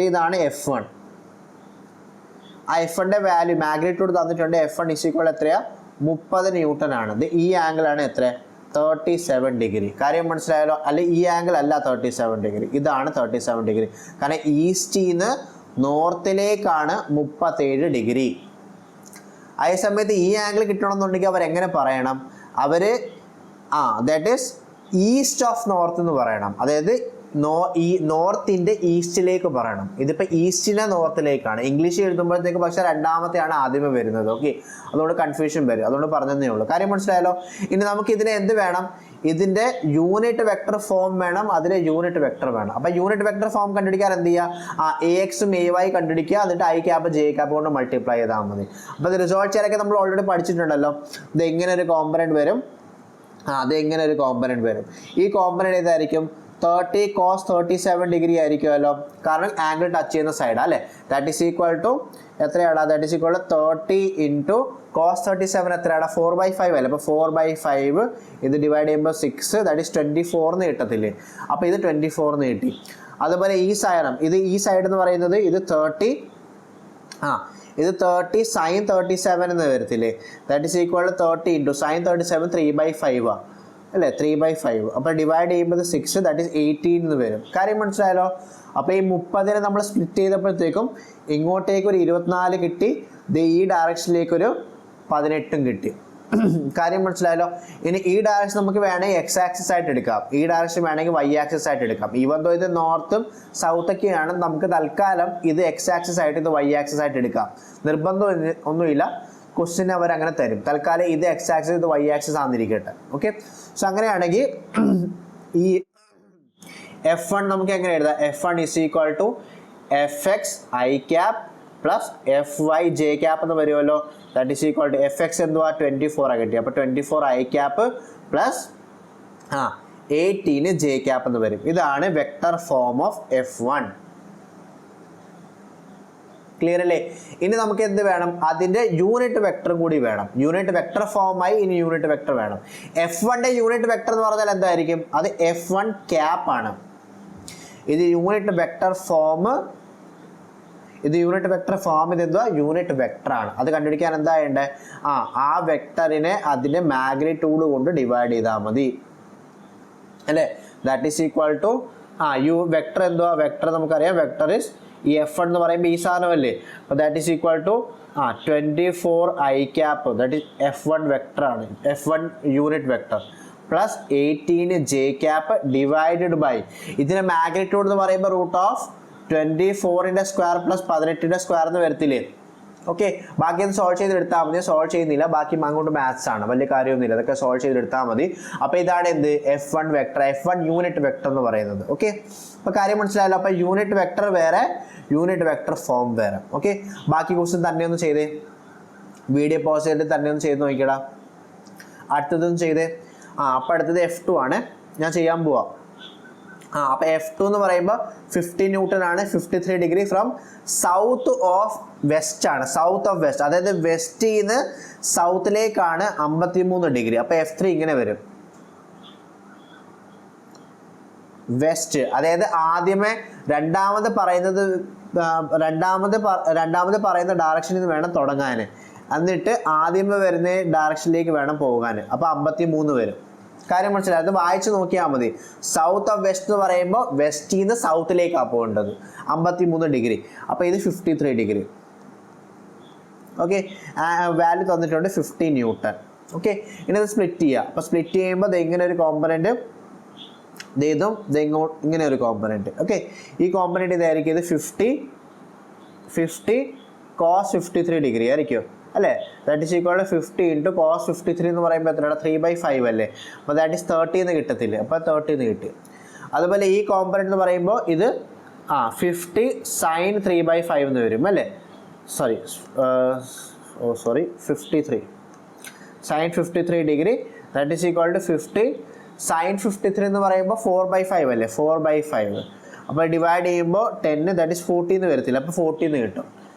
ഇതാണ് F1. ആ F1ന്റെ വാല്യൂ മാഗ്നിറ്റ്യൂഡ് തന്നിട്ടുണ്ട്. F1 ഈക്വൽ എത്രയാ, 30 ന്യൂട്ടൺ ആണ്. ഈ ആംഗിൾ ആണ് എത്ര, 37 ഡിഗ്രി. കാര്യം മനസ്സിലായാലോ? അല്ലെ, ഈ ആംഗിൾ അല്ല 37 ഡിഗ്രി, ഇതാണ് 37 ഡിഗ്രി. കാരണം ഈസ്റ്റിൽ നിന്ന് നോർത്തിലേക്കാണ് 37 ഡിഗ്രി. അതേ സമയത്ത് ഈ ആംഗിൾ കിട്ടണമെന്നുണ്ടെങ്കിൽ അവരെങ്ങനെ പറയണം, അവര് that is east of north എന്ന് പറയണം. അതായത് ഈ നോർത്തിൻ്റെ ഈസ്റ്റിലേക്ക് പറയണം. ഇതിപ്പോൾ ഈസ്റ്റിനെ നോർത്തിലേക്കാണ്. ഇംഗ്ലീഷ് എഴുതുമ്പോഴത്തേക്ക് പക്ഷേ രണ്ടാമത്തെയാണ് ആദ്യമേ വരുന്നത്. ഓക്കെ, അതുകൊണ്ട് കൺഫ്യൂഷൻ വരും. അതുകൊണ്ട് പറഞ്ഞതേ ഉള്ളൂ. കാര്യം മനസ്സിലായല്ലോ? ഇനി നമുക്ക് ഇതിനെ എന്ത് വേണം, ഇതിൻ്റെ യൂണിറ്റ് വെക്ടർ ഫോം വേണം, അതിലെ യൂണിറ്റ് വെക്ടർ വേണം. അപ്പോൾ യൂണിറ്റ് വെക്ടർ ഫോം കണ്ടുപിടിക്കാൻ എന്ത് ചെയ്യുക, AXഉം AY കണ്ടുപിടിക്കുക, എന്നിട്ട് I ക്യാപ്പ് J ക്യാപ്പ് കൊണ്ട് മൾട്ടിപ്ലൈ ചെയ്താൽ മതി. അപ്പോൾ ഇത് റിസോൾട്ട് ചെയ്യാനൊക്കെ നമ്മൾ ഓൾറെഡി പഠിച്ചിട്ടുണ്ടല്ലോ. ഇത് എങ്ങനെ ഒരു കോമ്പണന്റ് വരും, അത് എങ്ങനെ ഒരു കോമ്പണന്റ് വരും. ഈ കോമ്പണന്റ് ഏതായിരിക്കും, 30 cos 37 ഡിഗ്രി ആയിരിക്കുമല്ലോ, കാരണം ആംഗിൾ ടച്ച് ചെയ്യുന്ന സൈഡ് അല്ലേ. ദാറ്റ് ഈസ് ഈക്വൽ ടു എത്രയാണ്, that is equal to 30 into cos 37 എത്രയാണ്, 4/5 അല്ലേ. അപ്പോൾ 4/5 ഇത് ഡിവൈഡ് ചെയ്യുമ്പോൾ 6, ദാറ്റ് ഈസ് 24 എന്ന് കിട്ടത്തില്ലേ. അപ്പോൾ ഇത് 24 എന്ന് കിട്ടി. അതുപോലെ ഈ സൈഡും, ഈ സൈഡ് എന്ന് പറയുന്നത് ഇത് 30, ഇത് 30 sin 37 എന്ന് വരത്തില്ലേ. That is equal to 30 into sin 37 3/5 അല്ലേ, 3/5. അപ്പോൾ ഡിവൈഡ് ചെയ്യുമ്പോൾ 6, ദാറ്റ് ഈസ് 18 എന്ന് വരും. കാര്യം മനസ്സിലായല്ലോ? അപ്പോൾ ഈ 30നെ നമ്മൾ സ്പ്ലിറ്റ് ചെയ്തപ്പോഴത്തേക്കും ഇങ്ങോട്ടേക്ക് ഒരു 24 കിട്ടി, ഈ ഡയറക്ഷനിലേക്കൊരു 18 കിട്ടി. കാര്യം മനസ്സിലായല്ലോ? ഇനി ഈ ഡയറക്ഷൻ നമുക്ക് വേണമെങ്കിൽ X ആക്സിസ് ആയിട്ട് എടുക്കാം, ഈ ഡയറക്ഷൻ വേണമെങ്കിൽ Y ആക്സിസ് ആയിട്ട് എടുക്കാം. ഈവൻ ദോ ഇത് നോർത്തും സൗത്തൊക്കെയാണ്, നമുക്ക് തൽക്കാലം ഇത് X ആക്സിസ് ആയിട്ട് ഇത് Y ആക്സിസ് ആയിട്ട് എടുക്കാം. നിർബന്ധം ഒന്നുമില്ല, ക്വസ്റ്റ്യൻ അവർ അങ്ങനെ തരും. തൽക്കാലം ഇത് X ആക്സിസ് ഇത് Y ആക്സിസ് ആണെന്നിരിക്കട്ടെ. ഓക്കെ, സോ അങ്ങനെയാണെങ്കിൽ ഈ F1 നമുക്ക് എങ്ങനെ എഴുതാം, F1 is equal to Fx I cap plus Fy J cap എന്ന് വരുമല്ലോ. That is equal to Fx എന്തുവാ, 24 കിട്ടി. അപ്പോൾ 24 I cap plus 18 J cap എന്ന് വരും. ഇതാണ് vector form of F1. Clear അല്ലേ? ഇനി നമുക്ക് എന്ത് വേണം, അതിൻ്റെ യൂണിറ്റ് വെക്ടറും കൂടി വേണം. യൂണിറ്റ് വെക്ടർ ഫോമായി ഇനി യൂണിറ്റ് വെക്ടർ വേണം. F1ന്റെ യൂണിറ്റ് വെക്ടർ എന്ന് പറഞ്ഞാൽ എന്തായിരിക്കും, അത് F1 ക്യാപ്പ് ആണ്. ഇത് യൂണിറ്റ് വെക്ടർ ഫോം, ഇത് യൂണിറ്റ് വെക്ടർ ഫോം, ഇത് എന്തുവാ, യൂണിറ്റ് വെക്ടർ ആണ്. അത് കണ്ടുപിടിക്കാൻ എന്താ വേണ്ടേ, ആ വെക്ടറിനെ അതിൻ്റെ മാഗ്നിറ്റ്യൂഡ് കൊണ്ട് ഡിവൈഡ് ചെയ്താൽ മതി അല്ലേ. That is equal to vector എന്തുവാ, വെക്ടർ നമുക്കറിയാം, വെക്ടർ ഇസ് ഈ F1 എന്ന് പറയുമ്പോൾ ഈ സാധനമല്ലേ. അപ്പോൾ that is equal to 24 I cap, that is F1 vector ആണ്, F1 unit vector plus 18 J cap divided by ഇതിൻ്റെ മാഗ്നിറ്റ്യൂഡ് എന്ന് പറയുമ്പോൾ √2 24ന്റെ സ്ക്വയർ പ്ലസ് 18ന്റെ സ്ക്വയർ എന്ന് വരത്തില്ലേ? ഓക്കെ, ബാക്കി അത് സോൾവ് ചെയ്തെടുത്താൽ മതി. സോൾവ് ചെയ്യുന്നില്ല, ബാക്കി അങ്ങോട്ട് മാത്സ് ആണ്, വലിയ കാര്യമൊന്നുമില്ല, അതൊക്കെ സോൾവ് ചെയ്തെടുത്താൽ മതി. അപ്പോൾ ഇതാണ് എന്ത് F1 vector, F1 unit vector എന്ന് പറയുന്നത്. ഓക്കെ, അപ്പോൾ കാര്യം മനസ്സിലായല്ലോ. അപ്പോൾ യൂണിറ്റ് വെക്ടർ വേറെ, യൂണിറ്റ് വെക്ടർ ഫോം വേറെ. ഓക്കെ, ബാക്കി ക്വസ്റ്റ്യൻ തന്നെ ഒന്ന് ചെയ്തേ, വീഡിയോ പോസ് ചെയ്തിട്ട് തന്നെ ഒന്ന് ചെയ്ത് നോക്കിയടാ. അടുത്തതൊന്നും ചെയ്തേ. അപ്പോൾ അടുത്തത് F2 ആണ്, ഞാൻ ചെയ്യാൻ പോവാം. അപ്പോൾ F2 എന്ന് പറയുമ്പോൾ 50 ന്യൂട്ടൺ ആണ്. 53 degree from south of west ആണ്, സൗത്ത് ഓഫ് വെസ്റ്റ്, അതായത് വെസ്റ്റിൽ നിന്ന് സൗത്തിലേക്കാണ് 53 ഡിഗ്രി. അപ്പോൾ F3 ഇങ്ങനെ വരും, വെസ്റ്റ്, അതായത് ആദ്യമേ രണ്ടാമത് പറയുന്ന ഡയറക്ഷനിൽ നിന്ന് വേണം തുടങ്ങാൻ, എന്നിട്ട് ആദ്യമേ വരുന്ന ഡയറക്ഷനിലേക്ക് വേണം പോകാൻ. അപ്പോൾ 53 വരും. കാര്യം മനസ്സിലായത് വായിച്ചു നോക്കിയാൽ മതി. സൗത്ത് ഓഫ് വെസ്റ്റ് എന്ന് പറയുമ്പോൾ വെസ്റ്റിൽ നിന്ന് സൗത്തിലേക്കാണ് പോകേണ്ടത്, 53 ഡിഗ്രി. അപ്പോൾ ഇത് 53 ഡിഗ്രി. ഓക്കെ, വാല്യൂ തന്നിട്ടുണ്ട് 50 ന്യൂട്ടൺ. ഓക്കെ, ഇനി അത് സ്പ്ലിറ്റ് ചെയ്യുക. അപ്പോൾ സ്പ്ലിറ്റ് ചെയ്യുമ്പോൾ ഇങ്ങനെ ഒരു കോമ്പണൻറ്റ്, ഇതും ഇങ്ങനെ ഒരു കോമ്പണൻറ്റ്. ഓക്കെ, ഈ കോമ്പണൻറ്റ് ഇതായിരിക്കും, ഇത് 50 cos 53 ഡിഗ്രി ആയിരിക്കും അല്ലേ? That is equal to 50 into cos 53 എന്ന് പറയുമ്പോൾ എത്രയാണ്? 3/5 അല്ലേ? അപ്പോൾ ദാറ്റ് ഈസ് 30 എന്ന് കിട്ടത്തില്ല, അപ്പോൾ 30 എന്ന് കിട്ടി. അതുപോലെ ഈ കോമ്പണൻറ്റ് എന്ന് പറയുമ്പോൾ ഇത് 50 sin 3/5 എന്ന് വരും അല്ലേ? Sorry 53 sin 53 degree, that is equal to 50 sin 53 എന്ന് പറയുമ്പോൾ 4/5 അല്ലേ? 4/5. അപ്പോൾ ഡിവൈഡ് ചെയ്യുമ്പോൾ 10, ദാറ്റ് ഈസ് 40 എന്ന് വരത്തില്ല, അപ്പോൾ 40 എന്ന് കിട്ടും.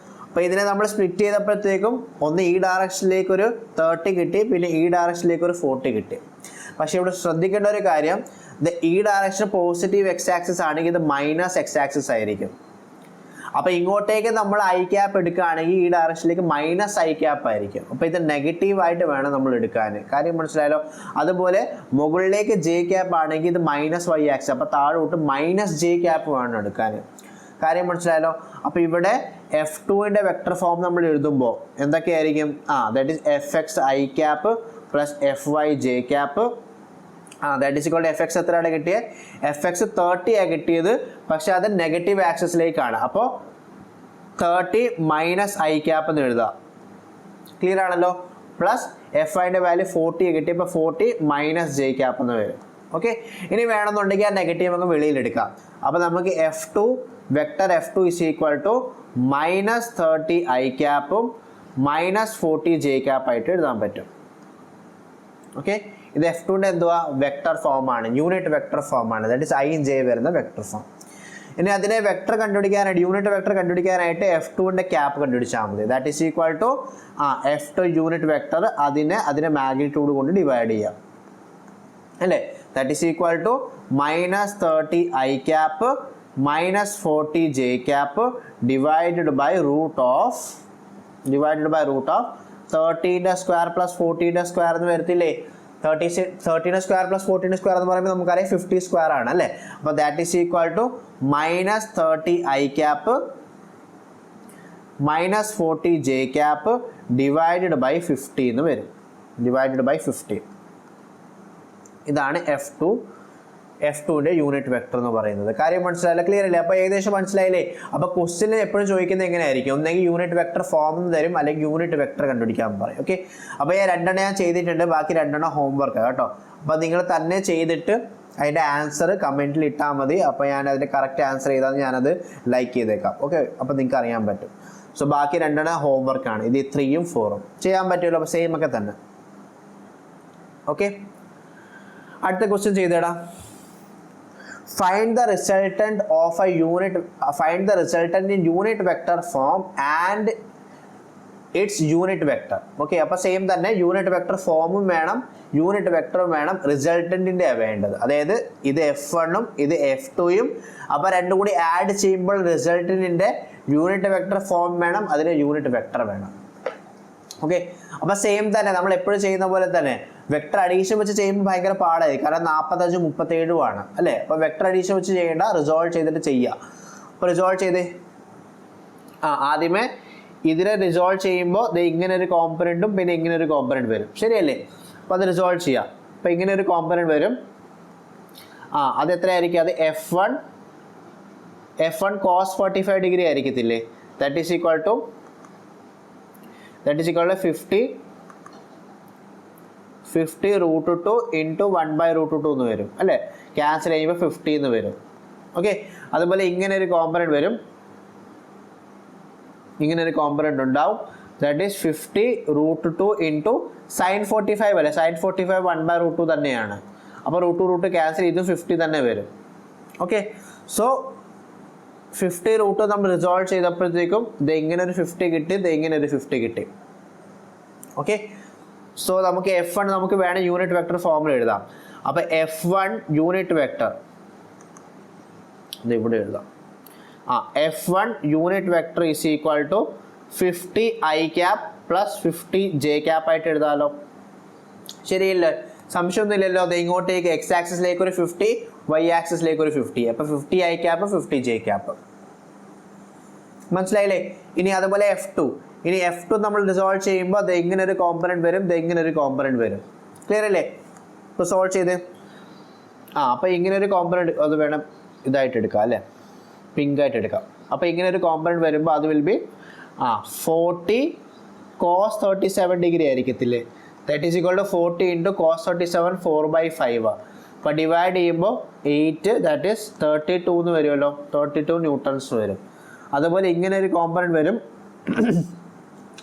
അപ്പോൾ ഇതിനെ നമ്മൾ സ്പ്ലിറ്റ് ചെയ്തപ്പോഴത്തേക്കും ഒന്ന് ഈ ഡയറക്ഷനിലേക്ക് ഒരു 30 കിട്ടി, പിന്നെ ഈ ഡയറക്ഷനിലേക്ക് ഒരു 40 കിട്ടി. പക്ഷേ ഇവിടെ ശ്രദ്ധിക്കേണ്ട ഒരു കാര്യം, ഈ ഡയറക്ഷൻ പോസിറ്റീവ് എക്സ് ആക്സിസ് ആണെങ്കിൽ ഇത് മൈനസ് എക്സ് ആക്സിസ് ആയിരിക്കും. അപ്പോൾ ഇങ്ങോട്ടേക്ക് നമ്മൾ ഐ ക്യാപ്പ് എടുക്കുകയാണെങ്കിൽ ഈ ഡയറക്ഷനിലേക്ക് മൈനസ് ഐ ക്യാപ്പ് ആയിരിക്കും. അപ്പോൾ ഇത് നെഗറ്റീവായിട്ട് വേണം നമ്മൾ എടുക്കാൻ. കാര്യം മനസ്സിലായല്ലോ. അതുപോലെ മുകളിലേക്ക് ജെ ക്യാപ്പ് ആണെങ്കിൽ ഇത് മൈനസ് വൈ ആക്സിസ്, അപ്പോൾ താഴോട്ട് മൈനസ് ജെ ക്യാപ്പ് വേണം എടുക്കാൻ. കാര്യം മനസ്സിലായല്ലോ. അപ്പോൾ ഇവിടെ F2ൻ്റെ വെക്ടർ ഫോം നമ്മൾ എഴുതുമ്പോൾ എന്തൊക്കെയായിരിക്കും? That is Fx I cap plus Fy J cap. That is equal to Fx എത്രയാണ് കിട്ടിയത്? Fx 30 ആണ് കിട്ടിയത്, പക്ഷെ അത് നെഗറ്റീവ് ആക്സിസിലേക്കാണ്. അപ്പോൾ 30 മൈനസ് ഐ ക്യാപ്പ് എന്ന് എഴുതാം. ക്ലിയർ ആണല്ലോ. പ്ലസ് Fyൻ്റെ വാല്യൂ 40 കിട്ടി, അപ്പോൾ 40 മൈനസ് ജെ ക്യാപ്പ് എന്ന് വരും. ഓക്കെ, ഇനി വേണമെന്നുണ്ടെങ്കിൽ ആ നെഗറ്റീവ് അങ്ങ് വെളിയിലെടുക്കാം. അപ്പോൾ നമുക്ക് vector F2 is equal to -30 I ക്യാപ്പും -40 ജെ ക്യാപ്പ് ആയിട്ട് എഴുതാൻ പറ്റും. ഓക്കെ, ഇത് F2ൻ്റെ എന്തുവാ? വെക്ടർ ഫോമാണ്, യൂണിറ്റ് വെക്ടർ ഫോമാണ്. ദാറ്റ് ഈസ് ഐ ജെ വരുന്ന വെക്ടർ ഫോം. ഇനി അതിനെ വെക്ടർ കണ്ടുപിടിക്കാനായിട്ട്, യൂണിറ്റ് വെക്ടർ കണ്ടുപിടിക്കാനായിട്ട് F2ൻ്റെ ക്യാപ്പ് കണ്ടുപിടിച്ചാൽ മതി. That is equal to F2 unit vector, അതിനെ മാഗ്നിറ്റ്യൂഡ് കൊണ്ട് ഡിവൈഡ് ചെയ്യാം അല്ലേ? That is equal to -30 I cap -40 j cap divided by root of 30ന്റെ സ്ക്വയർ പ്ലസ് 40ന്റെ സ്ക്വയർ എന്ന് വരത്തില്ലേ? 30ന്റെ സ്ക്വയർ പ്ലസ് 40ന്റെ സ്ക്വയർ എന്ന് പറയുമ്പോൾ നമുക്കറിയാം 50 സ്ക്വയർ ആണ് അല്ലേ? അപ്പോൾ that is equal to -30 I cap -40 J cap divided by 50 എന്ന് വരും. Divided by 50. ഇതാണ് F2ൻ്റെ യൂണിറ്റ് വെക്ടർ എന്ന് പറയുന്നത്. കാര്യം മനസ്സിലായില്ല? ക്ലിയർ അല്ലേ? അപ്പോൾ ഏകദേശം മനസ്സിലായില്ലേ? അപ്പോൾ ക്വസ്റ്റ്യനിൽ എപ്പോഴും ചോദിക്കുന്നത് എങ്ങനെയായിരിക്കും? ഒന്നെങ്കിൽ യൂണിറ്റ് വെക്ടർ ഫോം തരും, അല്ലെങ്കിൽ യൂണിറ്റ് വെക്ടർ കണ്ടുപിടിക്കാൻ പറയും. ഓക്കെ, അപ്പോൾ ഈ 2 ഞാൻ ചെയ്തിട്ടുണ്ട്, ബാക്കി 2 ഹോംവർക്ക് കേട്ടോ. അപ്പോൾ നിങ്ങൾ തന്നെ ചെയ്തിട്ട് അതിൻ്റെ ആൻസർ കമൻറ്റിൽ ഇട്ടാൽ മതി. അപ്പോൾ ഞാൻ അതിൻ്റെ കറക്റ്റ് ആൻസർ ചെയ്താൽ ഞാനത് ലൈക്ക് ചെയ്തേക്കാം. ഓക്കെ, അപ്പോൾ നിങ്ങൾക്ക് അറിയാൻ പറ്റും. സോ ബാക്കി 2 ഹോംവർക്കാണ്. ഇത് 3ഉം 4ഉം ചെയ്യാൻ പറ്റുമല്ലോ. അപ്പോൾ സെയിം ഒക്കെ തന്നെ. ഓക്കെ, അടുത്ത question ചെയ്തേടാ. Find the resultant in unit vector form and its unit vector. Okay, അപ്പോൾ സെയിം തന്നെ യൂണിറ്റ് വെക്ടർ ഫോമും വേണം, യൂണിറ്റ് വെക്ടറും വേണം, റിസൾട്ടൻറ്റിൻ്റെ വേണ്ടത്. അതായത് ഇത് F1ഉം ഇത് F2യും, അപ്പോൾ രണ്ടും കൂടി ആഡ് ചെയ്യുമ്പോൾ റിസൾട്ടൻറ്റിൻ്റെ യൂണിറ്റ് വെക്ടർ ഫോം വേണം, അതിന് യൂണിറ്റ് വെക്ടർ വേണം. ഓക്കെ, അപ്പോൾ സെയിം തന്നെ നമ്മൾ എപ്പോഴും ചെയ്യുന്ന പോലെ തന്നെ വെക്ടർ അഡീഷൻ വെച്ച് ചെയ്യുമ്പോൾ ഭയങ്കര പാടായിരിക്കും, കാരണം 45 37 ആണ് അല്ലേ? അപ്പോൾ വെക്ടർ അഡീഷൻ വെച്ച് ചെയ്യേണ്ട, റിസോൾവ് ചെയ്തിട്ട് ചെയ്യുക. അപ്പോൾ റിസോൾവ് ചെയ്തേ. ആദ്യമേ ഇതിനെ റിസോൾവ് ചെയ്യുമ്പോൾ ഇങ്ങനെ ഒരു കോമ്പണൻറ്റും പിന്നെ ഇങ്ങനെ ഒരു കോമ്പണൻറ്റ് വരും, ശരിയല്ലേ? അപ്പോൾ അത് റിസോൾവ് ചെയ്യാം. അപ്പോൾ ഇങ്ങനെ ഒരു കോമ്പണൻറ്റ് വരും. അത് എത്രയായിരിക്കും? അത് F1 F1 cos 45 degree ആയിരിക്കത്തില്ലേ? That is equal to 50 root 2 into 1 by root 2 എന്ന് വരും അല്ലേ? ക്യാൻസൽ ചെയ്യുമ്പോൾ 50 എന്ന് വരും. ഓക്കെ, അതുപോലെ ഇങ്ങനെ ഒരു കോമ്പണന്റ് വരും, ഇങ്ങനെ ഒരു കോമ്പണന്റ് ഉണ്ടാവും. That is 50 root 2 into sin 45 അല്ലേ? sin 45 1 by root 2 തന്നെയാണ്. അപ്പോൾ root ക്യാൻസൽ ചെയ്ത് 50 തന്നെ വരും. ഓക്കെ, സോ 50 root നമ്മൾ റിസോൾവ് ചെയ്തപ്പോഴത്തേക്കും ഇത് ഇങ്ങനെ ഒരു 50 കിട്ടി, ഇത് ഇങ്ങനെ ഒരു 50 കിട്ടി. ഓക്കെ, സോ നമുക്ക് F1 നമുക്ക് വേണം യൂണിറ്റ് വെക്ടർ ഫോമിൽ എഴുതാം. അപ്പോൾ F1 യൂണിറ്റ് വെക്ടർ ഇവിടെ എഴുതാം. F1 unit vector is equal to 50 i cap plus 50 j cap ആയിട്ട് എഴുതാമല്ലോ. ശരിയല്ലേ? സംശയമൊന്നുമില്ലല്ലോ. അത് ഇങ്ങോട്ടേക്ക് എക്സ് ആക്സിസിലേക്ക് ഒരു 50, വൈ ആക്സിസിലേക്ക് ഒരു 50. അപ്പോൾ 50 i ക്യാപ്പ് 50 j ക്യാപ്പ്. മനസ്സിലായില്ലേ? ഇനി അതുപോലെ ഇനി F2 നമ്മൾ റിസോൾവ് ചെയ്യുമ്പോൾ അത് ഇങ്ങനെ ഒരു കോമ്പണന്റ് വരും, ഇത് ഇങ്ങനെ ഒരു കോമ്പണന്റ് വരും. ക്ലിയർ അല്ലേ? ഇപ്പോൾ സോൾവ് ചെയ്ത് അപ്പോൾ ഇങ്ങനെ ഒരു കോമ്പണന്റ് അത് വേണം ഇതായിട്ട് എടുക്കാം അല്ലേ? പിങ്ക് ആയിട്ട് എടുക്കാം. അപ്പോൾ ഇങ്ങനെ ഒരു കോമ്പണന്റ് വരുമ്പോൾ അത് വിൽ ബി 40 cos 37 ഡിഗ്രി ആയിരിക്കത്തില്ലേ? That is equal to 40 into cos 37 4/5. അപ്പോൾ ഡിവൈഡ് ചെയ്യുമ്പോൾ 8, ദാറ്റ് ഈസ് 32 എന്ന് വരുമല്ലോ. 32 ന്യൂട്ടൺസ് വരും. അതുപോലെ ഇങ്ങനെ ഒരു കോമ്പണന്റ് വരും,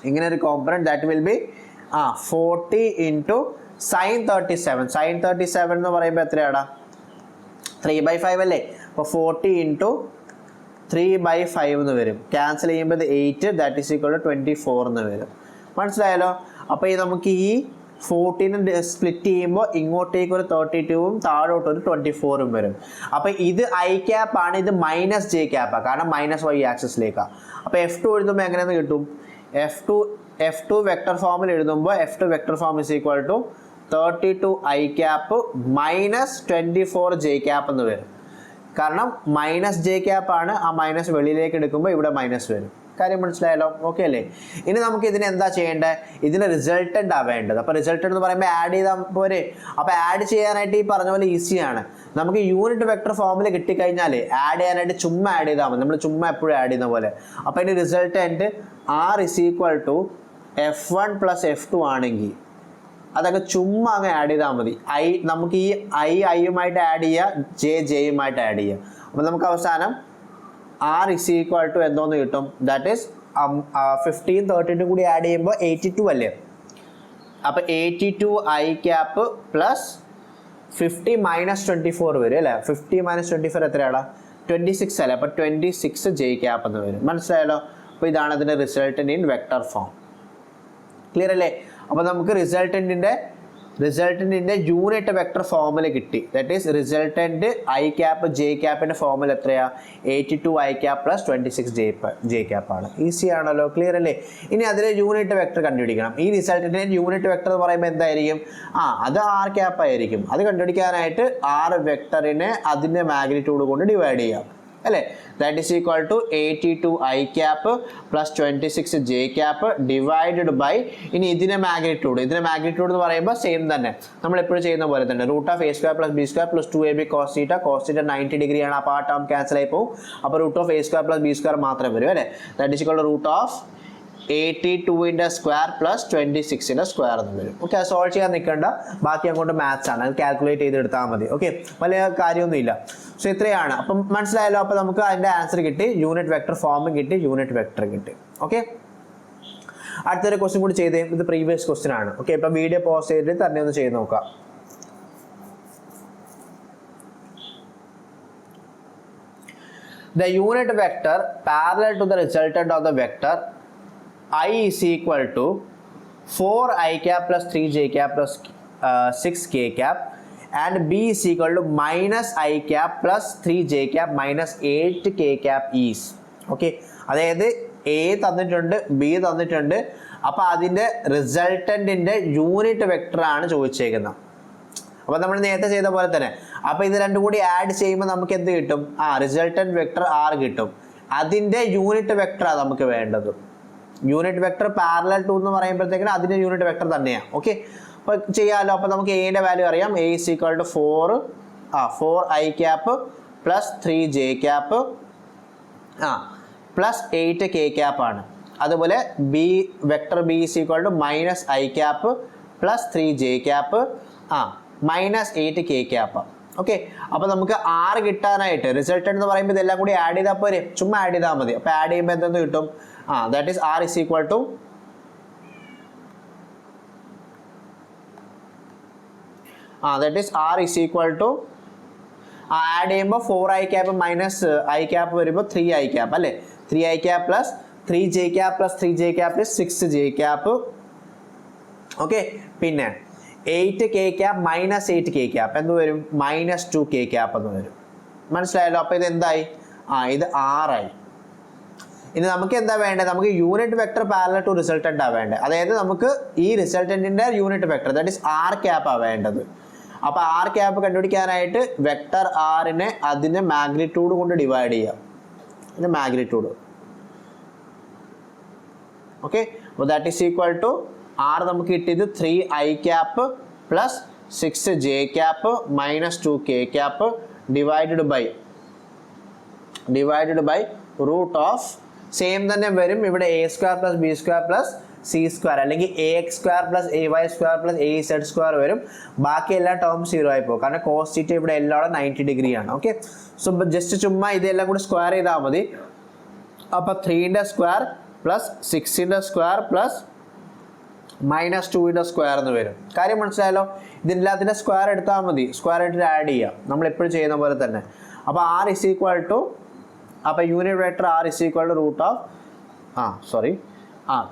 ഇങ്ങനെ ഒരു component that will be 40 into sin 37. sin 37 എന്ന് പറയുമ്പോൾ എത്രയാടാ? 3/5 അല്ലേ? അപ്പോൾ 40 ഇൻറ്റു 3/5 എന്ന് വരും. ക്യാൻസൽ ചെയ്യുമ്പോൾ ഇത് 8, ദാറ്റ് ഈസ് ഈക്വൽ ടു 24 എന്ന് വരും. മനസ്സിലായല്ലോ? അപ്പോൾ ഈ നമുക്ക് ഈ 14 സ്പ്ലിറ്റ് ചെയ്യുമ്പോൾ ഇങ്ങോട്ടേക്ക് ഒരു 32ഉം താഴോട്ട് ഒരു 24ഉം വരും. അപ്പോൾ ഇത് ഐ ക്യാപ്പ് ആണ്, ഇത് മൈനസ് ജെ ക്യാപ്പാണ്, കാരണം മൈനസ് വൈ ആക്സിസിലേക്കാണ്. അപ്പോൾ F2 എഴുതുമ്പോൾ എങ്ങനെയെന്ന് കിട്ടും? F2 വെക്ടർ ഫോമിൽ എഴുതുമ്പോൾ F2 vector form is equal to 32 i cap minus 24 j cap എന്ന് വരും. കാരണം മൈനസ് ജെ ക്യാപ്പ് ആണ്, ആ മൈനസ് വെളിയിലേക്ക് എടുക്കുമ്പോൾ ഇവിടെ മൈനസ് വരും. കാര്യം മനസ്സിലായല്ലോ? ഓക്കെ അല്ലേ? ഇനി നമുക്ക് ഇതിന് എന്താ ചെയ്യേണ്ടത്? ഇതിന് റിസൾട്ടൻ്റ് ആണ് വേണ്ടത്. അപ്പോൾ റിസൾട്ടൻ്റ് എന്ന് പറയുമ്പോൾ ആഡ് ചെയ്താൽ പോരെ. അപ്പോൾ ആഡ് ചെയ്യാനായിട്ട് ഈ പറഞ്ഞ പോലെ ഈസിയാണ്. നമുക്ക് യൂണിറ്റ് വെക്ടർ ഫോമിൽ കിട്ടിക്കഴിഞ്ഞാൽ ആഡ് ചെയ്യാനായിട്ട് ചുമ്മാ ആഡ് ചെയ്താൽ മതി, നമ്മൾ ചുമ്മാ എപ്പോഴും ആഡ് ചെയ്യുന്ന പോലെ. അപ്പോൾ ഇതിന് resultant R is equal to F1 plus F2 ആണെങ്കിൽ അതൊക്കെ ചുമ്മാ അങ്ങ് ആഡ് ചെയ്താൽ മതി. നമുക്ക് ഈ ഐയുമായിട്ട് ആഡ് ചെയ്യുക, ജെയുമായിട്ട് ആഡ് ചെയ്യുക. അപ്പോൾ നമുക്ക് അവസാനം R ഇസ് ഈക്വൽ ടു എന്തോന്ന് കിട്ടും? ദാറ്റ് ഈസ് 15 32 കൂടി ആഡ് ചെയ്യുമ്പോൾ 82 അല്ലേ? അപ്പോൾ 82 i ക്യാപ്പ് പ്ലസ് 50 മൈനസ് 24 വരും അല്ലേ? 50 മൈനസ് 24 എത്രയാടാ? 26 അല്ലേ? അപ്പോൾ 26 j ക്യാപ്പ് എന്ന് വരും. മനസ്സിലായല്ലോ? അപ്പോൾ ഇതാണ് അതിൻ്റെ resultant in vector form. Clear അല്ലേ? അപ്പോൾ നമുക്ക് റിസൾട്ടൻറ്റിൻ്റെ യൂണിറ്റ് വെക്ടർ ഫോമിൽ കിട്ടി. That is resultant I cap J ക്യാപ്പിൻ്റെ ഫോമിൽ എത്രയാണ്? 82 i ക്യാപ്പ് പ്ലസ് 26 j ക്യാപ്പാണ്. ഈസി ആണല്ലോ? ക്ലിയർ അല്ലേ? ഇനി അതിലെ യൂണിറ്റ് വെക്ടർ കണ്ടുപിടിക്കണം. ഈ റിസൾട്ടൻറ്റിൻ്റെ യൂണിറ്റ് വെക്ടർ എന്ന് പറയുമ്പോൾ എന്തായിരിക്കും? അത് R ക്യാപ്പ് ആയിരിക്കും. അത് കണ്ടുപിടിക്കാനായിട്ട് R വെക്ടറിനെ അതിൻ്റെ മാഗ്നിറ്റ്യൂഡ് കൊണ്ട് ഡിവൈഡ് ചെയ്യാം അല്ലേ? That is equal to 82 i cap plus 26 j cap divided by, ഇനി ഇതിൻ്റെ മാഗ്നിറ്റ്യൂഡ് എന്ന് പറയുമ്പോൾ സെയിം തന്നെ, നമ്മൾ എപ്പോഴും ചെയ്യുന്ന പോലെ തന്നെ, root of a² plus b² plus 2ab cos θ 90 ഡിഗ്രിയാണ്. അപ്പോൾ ആ ടേം ക്യാൻസൽ ആയി പോകും. അപ്പോൾ root of a² plus b² മാത്രമേ വരും അല്ലേ? That is equal to root of 82ൻ്റെ സ്ക്വയർ പ്ലസ് 26ൻ്റെ സ്ക്വയർ എന്ന് വരും. ഓക്കെ, അത് സോൾവ് ചെയ്യാൻ നിൽക്കേണ്ട, ബാക്കി അങ്ങോട്ട് മാത്സ് ആണ്, അത് കാൽക്കുലേറ്റ് ചെയ്തെടുത്താൽ മതി. ഓക്കെ, വലിയ കാര്യമൊന്നുമില്ല. സോ ഇത്രയാണ്. അപ്പം മനസ്സിലായല്ലോ? അപ്പോൾ നമുക്ക് അതിൻ്റെ ആൻസർ കിട്ടി, യൂണിറ്റ് വെക്ടർ ഫോമും കിട്ടി, യൂണിറ്റ് വെക്ടർ കിട്ടി. ഓക്കെ, അടുത്തൊരു ക്വസ്റ്റ്യൻ കൂടി ചെയ്തേ. ഇത് പ്രീവിയസ് ക്വസ്റ്റ്യൻ ആണ്. ഓക്കെ, ഇപ്പം വീഡിയോ പോസ് ചെയ്തിട്ട് തന്നെ ഒന്ന് ചെയ്ത് നോക്കാം. The unit vector parallel to the resultant of the vector I is equal to 4 i cap plus 3 j cap plus 6 k cap and b is equal to minus i cap plus 3 j cap minus 8 k cap is. Okay, അതായത് A തന്നിട്ടുണ്ട്, B തന്നിട്ടുണ്ട്. അപ്പോൾ അതിൻ്റെ റിസൾട്ടൻറ്റിൻ്റെ unit വെക്ടറാണ് ചോദിച്ചേക്കുന്നത്. അപ്പോൾ നമ്മൾ നേരത്തെ ചെയ്ത പോലെ തന്നെ. അപ്പോൾ ഇത് രണ്ടും കൂടി ആഡ് ചെയ്യുമ്പോൾ നമുക്ക് എന്ത് കിട്ടും? റിസൾട്ടൻറ്റ് വെക്ടർ R കിട്ടും. അതിൻ്റെ യൂണിറ്റ് വെക്ടറാണ് നമുക്ക് വേണ്ടത്. യൂണിറ്റ് വെക്ടർ പാരലൽ ടു എന്ന് പറയുമ്പോഴത്തേക്കിന് അതിൻ്റെ യൂണിറ്റ് വെക്ടർ തന്നെയാണ്. ഓക്കെ, അപ്പോൾ ചെയ്യാമല്ലോ. അപ്പോൾ നമുക്ക് എയുടെ വാല്യൂ അറിയാം. A is equal to 4 i cap plus 3 j cap plus 8 K cap ആണ്. അതുപോലെ B vector B is equal to minus I cap plus 3 J cap minus 8 K cap. Okay, അപ്പോൾ നമുക്ക് 6 കിട്ടാനായിട്ട് റിസൾട്ടന്റ് എന്ന് പറയുമ്പോൾ ഇതെല്ലാം കൂടി ആഡ് ചെയ്താൽ പോരെ, ചുമ്മാ ആഡ് ചെയ്താൽ മതി. അപ്പോൾ ആഡ് ചെയ്യുമ്പോൾ എന്തെന്ന് കിട്ടും? That is R is equal to that is r is equal to add ചെയ്യുമ്പോൾ 4 I cap minus I cap വരുമ്പോൾ 3 ഐ ക്യാപ്പ് അല്ലേ, 3 I cap plus 3 J cap plus 3 J cap 6 J cap. Okay, പിന്നെ 8 K cap minus 8 K cap എന്ന് വരും, minus 2 K cap എന്ന് വരും. മനസ്സിലായല്ലോ? അപ്പോൾ ഇത് എന്തായി? ഇത് 6 ആയി. ഇനി നമുക്ക് എന്താ വേണ്ടത്? നമുക്ക് unit vector parallel to resultant ആണ് വേണ്ടത്. അതായത് നമുക്ക് ഈ റിസൾട്ടൻറ്റിൻ്റെ unit vector that is R ക്യാപ്പാണ് വേണ്ടത്. അപ്പോൾ ആർ ക്യാപ്പ് കണ്ടുപിടിക്കാനായിട്ട് വെക്ടർ ആറിനെ അതിൻ്റെ മാഗ്നിറ്റ്യൂഡ് കൊണ്ട് ഡിവൈഡ് ചെയ്യാം. ഇതിൻ്റെ മാഗ്നിറ്റ്യൂഡ്. ഓക്കെ, അപ്പോൾ that is equal to R നമുക്ക് കിട്ടിയത് 3 I cap plus 6 J cap minus 2 K cap divided by root of same തന്നെ വരും ഇവിടെ A square plus B square plus C square അല്ലെങ്കിൽ A X square plus A Y square plus A Z square വരും. ബാക്കി എല്ലാ term 0 ആയി പോകും, കാരണം കോസ് തീറ്റ ഇവിടെ എല്ലാം 90 ഡിഗ്രി ആണ്. ഓക്കെ, സോ ജസ്റ്റ് ചുമ്മാ ഇതെല്ലാം കൂടി സ്ക്വയർ ചെയ്താൽ മതി. അപ്പോൾ 3ന്റെ സ്ക്വയർ പ്ലസ് 6ന്റെ സ്ക്വയർ പ്ലസ് മൈനസ് 2ന്റെ സ്ക്വയർ എന്ന് വരും. കാര്യം മനസ്സിലായല്ലോ? ഇതിനെല്ലാത്തിൻ്റെ സ്ക്വയർ എടുത്താൽ മതി, സ്ക്വയർ എടുത്തിട്ട് ആഡ് ചെയ്യാം, നമ്മൾ എപ്പോഴും ചെയ്യുന്ന പോലെ തന്നെ. അപ്പോൾ ആർ ഇസ് ഈക്വൽ ടു, അപ്പോൾ unit vector R is equal to root of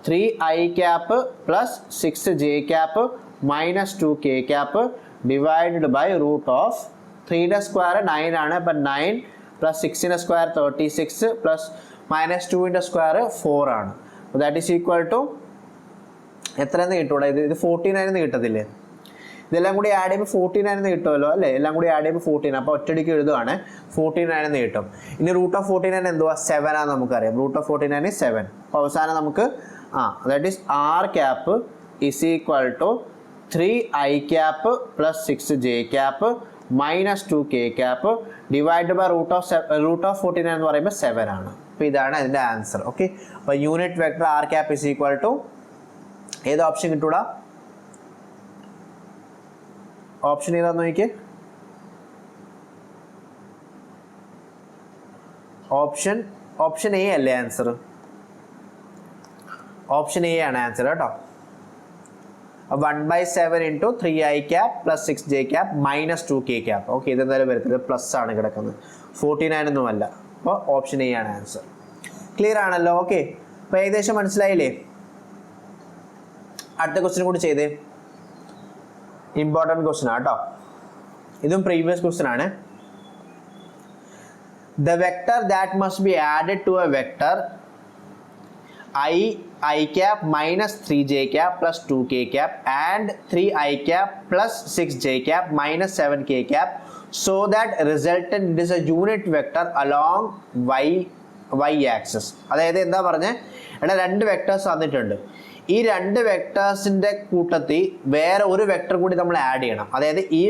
3 I cap plus 6 J cap minus 2 K cap divided by root of 3ന്റെ സ്ക്വയർ 9 ആണ്. അപ്പം 9 പ്ലസ് 6ന്റെ സ്ക്വയർ 36 പ്ലസ് മൈനസ് 2ന്റെ സ്ക്വയർ 4 ആണ്. ദാറ്റ് ഈസ് ഈക്വൽ ടു എത്രയെന്ന് കിട്ടൂടെ? ഇത് 49 കിട്ടത്തില്ലേ? ഇതെല്ലാം കൂടി ആഡ് ചെയ്യുമ്പോൾ 49 കിട്ടുമല്ലോ അല്ലേ? എല്ലാം കൂടി ആഡ് ചെയ്യുമ്പോൾ 14. അപ്പോൾ ഒറ്റടിക്ക് എഴുതുവാണ് 49 കിട്ടും. ഇനി റൂട്ട് ഓഫ് 49 എന്തുവാ? 7 ആണ് നമുക്കറിയാം. Root of 49 7. അപ്പോൾ അവസാനം നമുക്ക് that is R cap is equal to 3 I cap plus 6 J cap minus 2 K cap divide by root of 49 എന്ന് പറയുമ്പോൾ 7 ആണ്. അപ്പോൾ ഇതാണ് അതിൻ്റെ ആൻസർ. ഓക്കെ, അപ്പോൾ unit vector R cap is equal to ഏത് ഓപ്ഷൻ കിട്ടൂടാ? ഓപ്ഷൻ ഏതാന്ന് നോക്കിയേ. ഓപ്ഷൻ എ അല്ലേ ആൻസർ? ഓപ്ഷൻ എ ആണ് ആൻസർ കേട്ടോ. 1/7 into 3 I cap plus 6 J cap minus 2 K cap. Okay, ഇതെന്തായാലും വരത്തില്ല, പ്ലസ് ആണ് കിടക്കുന്നത്, 49 ഒന്നുമല്ല. അപ്പോൾ ഓപ്ഷൻ എ ആണ് ആൻസർ. ക്ലിയർ ആണല്ലോ? ഓക്കെ, അപ്പോൾ ഏകദേശം മനസ്സിലായില്ലേ? അടുത്ത ക്വസ്റ്റ്യൻ കൂടി ചെയ്തേ. ഇമ്പോർട്ടൻറ്റ് ക്വസ്റ്റ്യൻ ആട്ടോ, ഇതും പ്രീവിയസ് ക്വസ്റ്റ്യൻ ആണ്. The vector that must be added to a vector I cap minus 3j cap plus 2k cap and 3i cap plus 6j cap minus 7k cap so that resultant is a unit vector along y axis. അതായത് എന്താ പറഞ്ഞേ? ഇവിടെ 2 vectors തന്നിട്ടുണ്ട്. ഈ 2 വെക്ടേഴ്സിൻ്റെ കൂട്ടത്തിൽ വേറെ ഒരു vector കൂടി നമ്മൾ ആഡ് ചെയ്യണം. അതായത് ഈ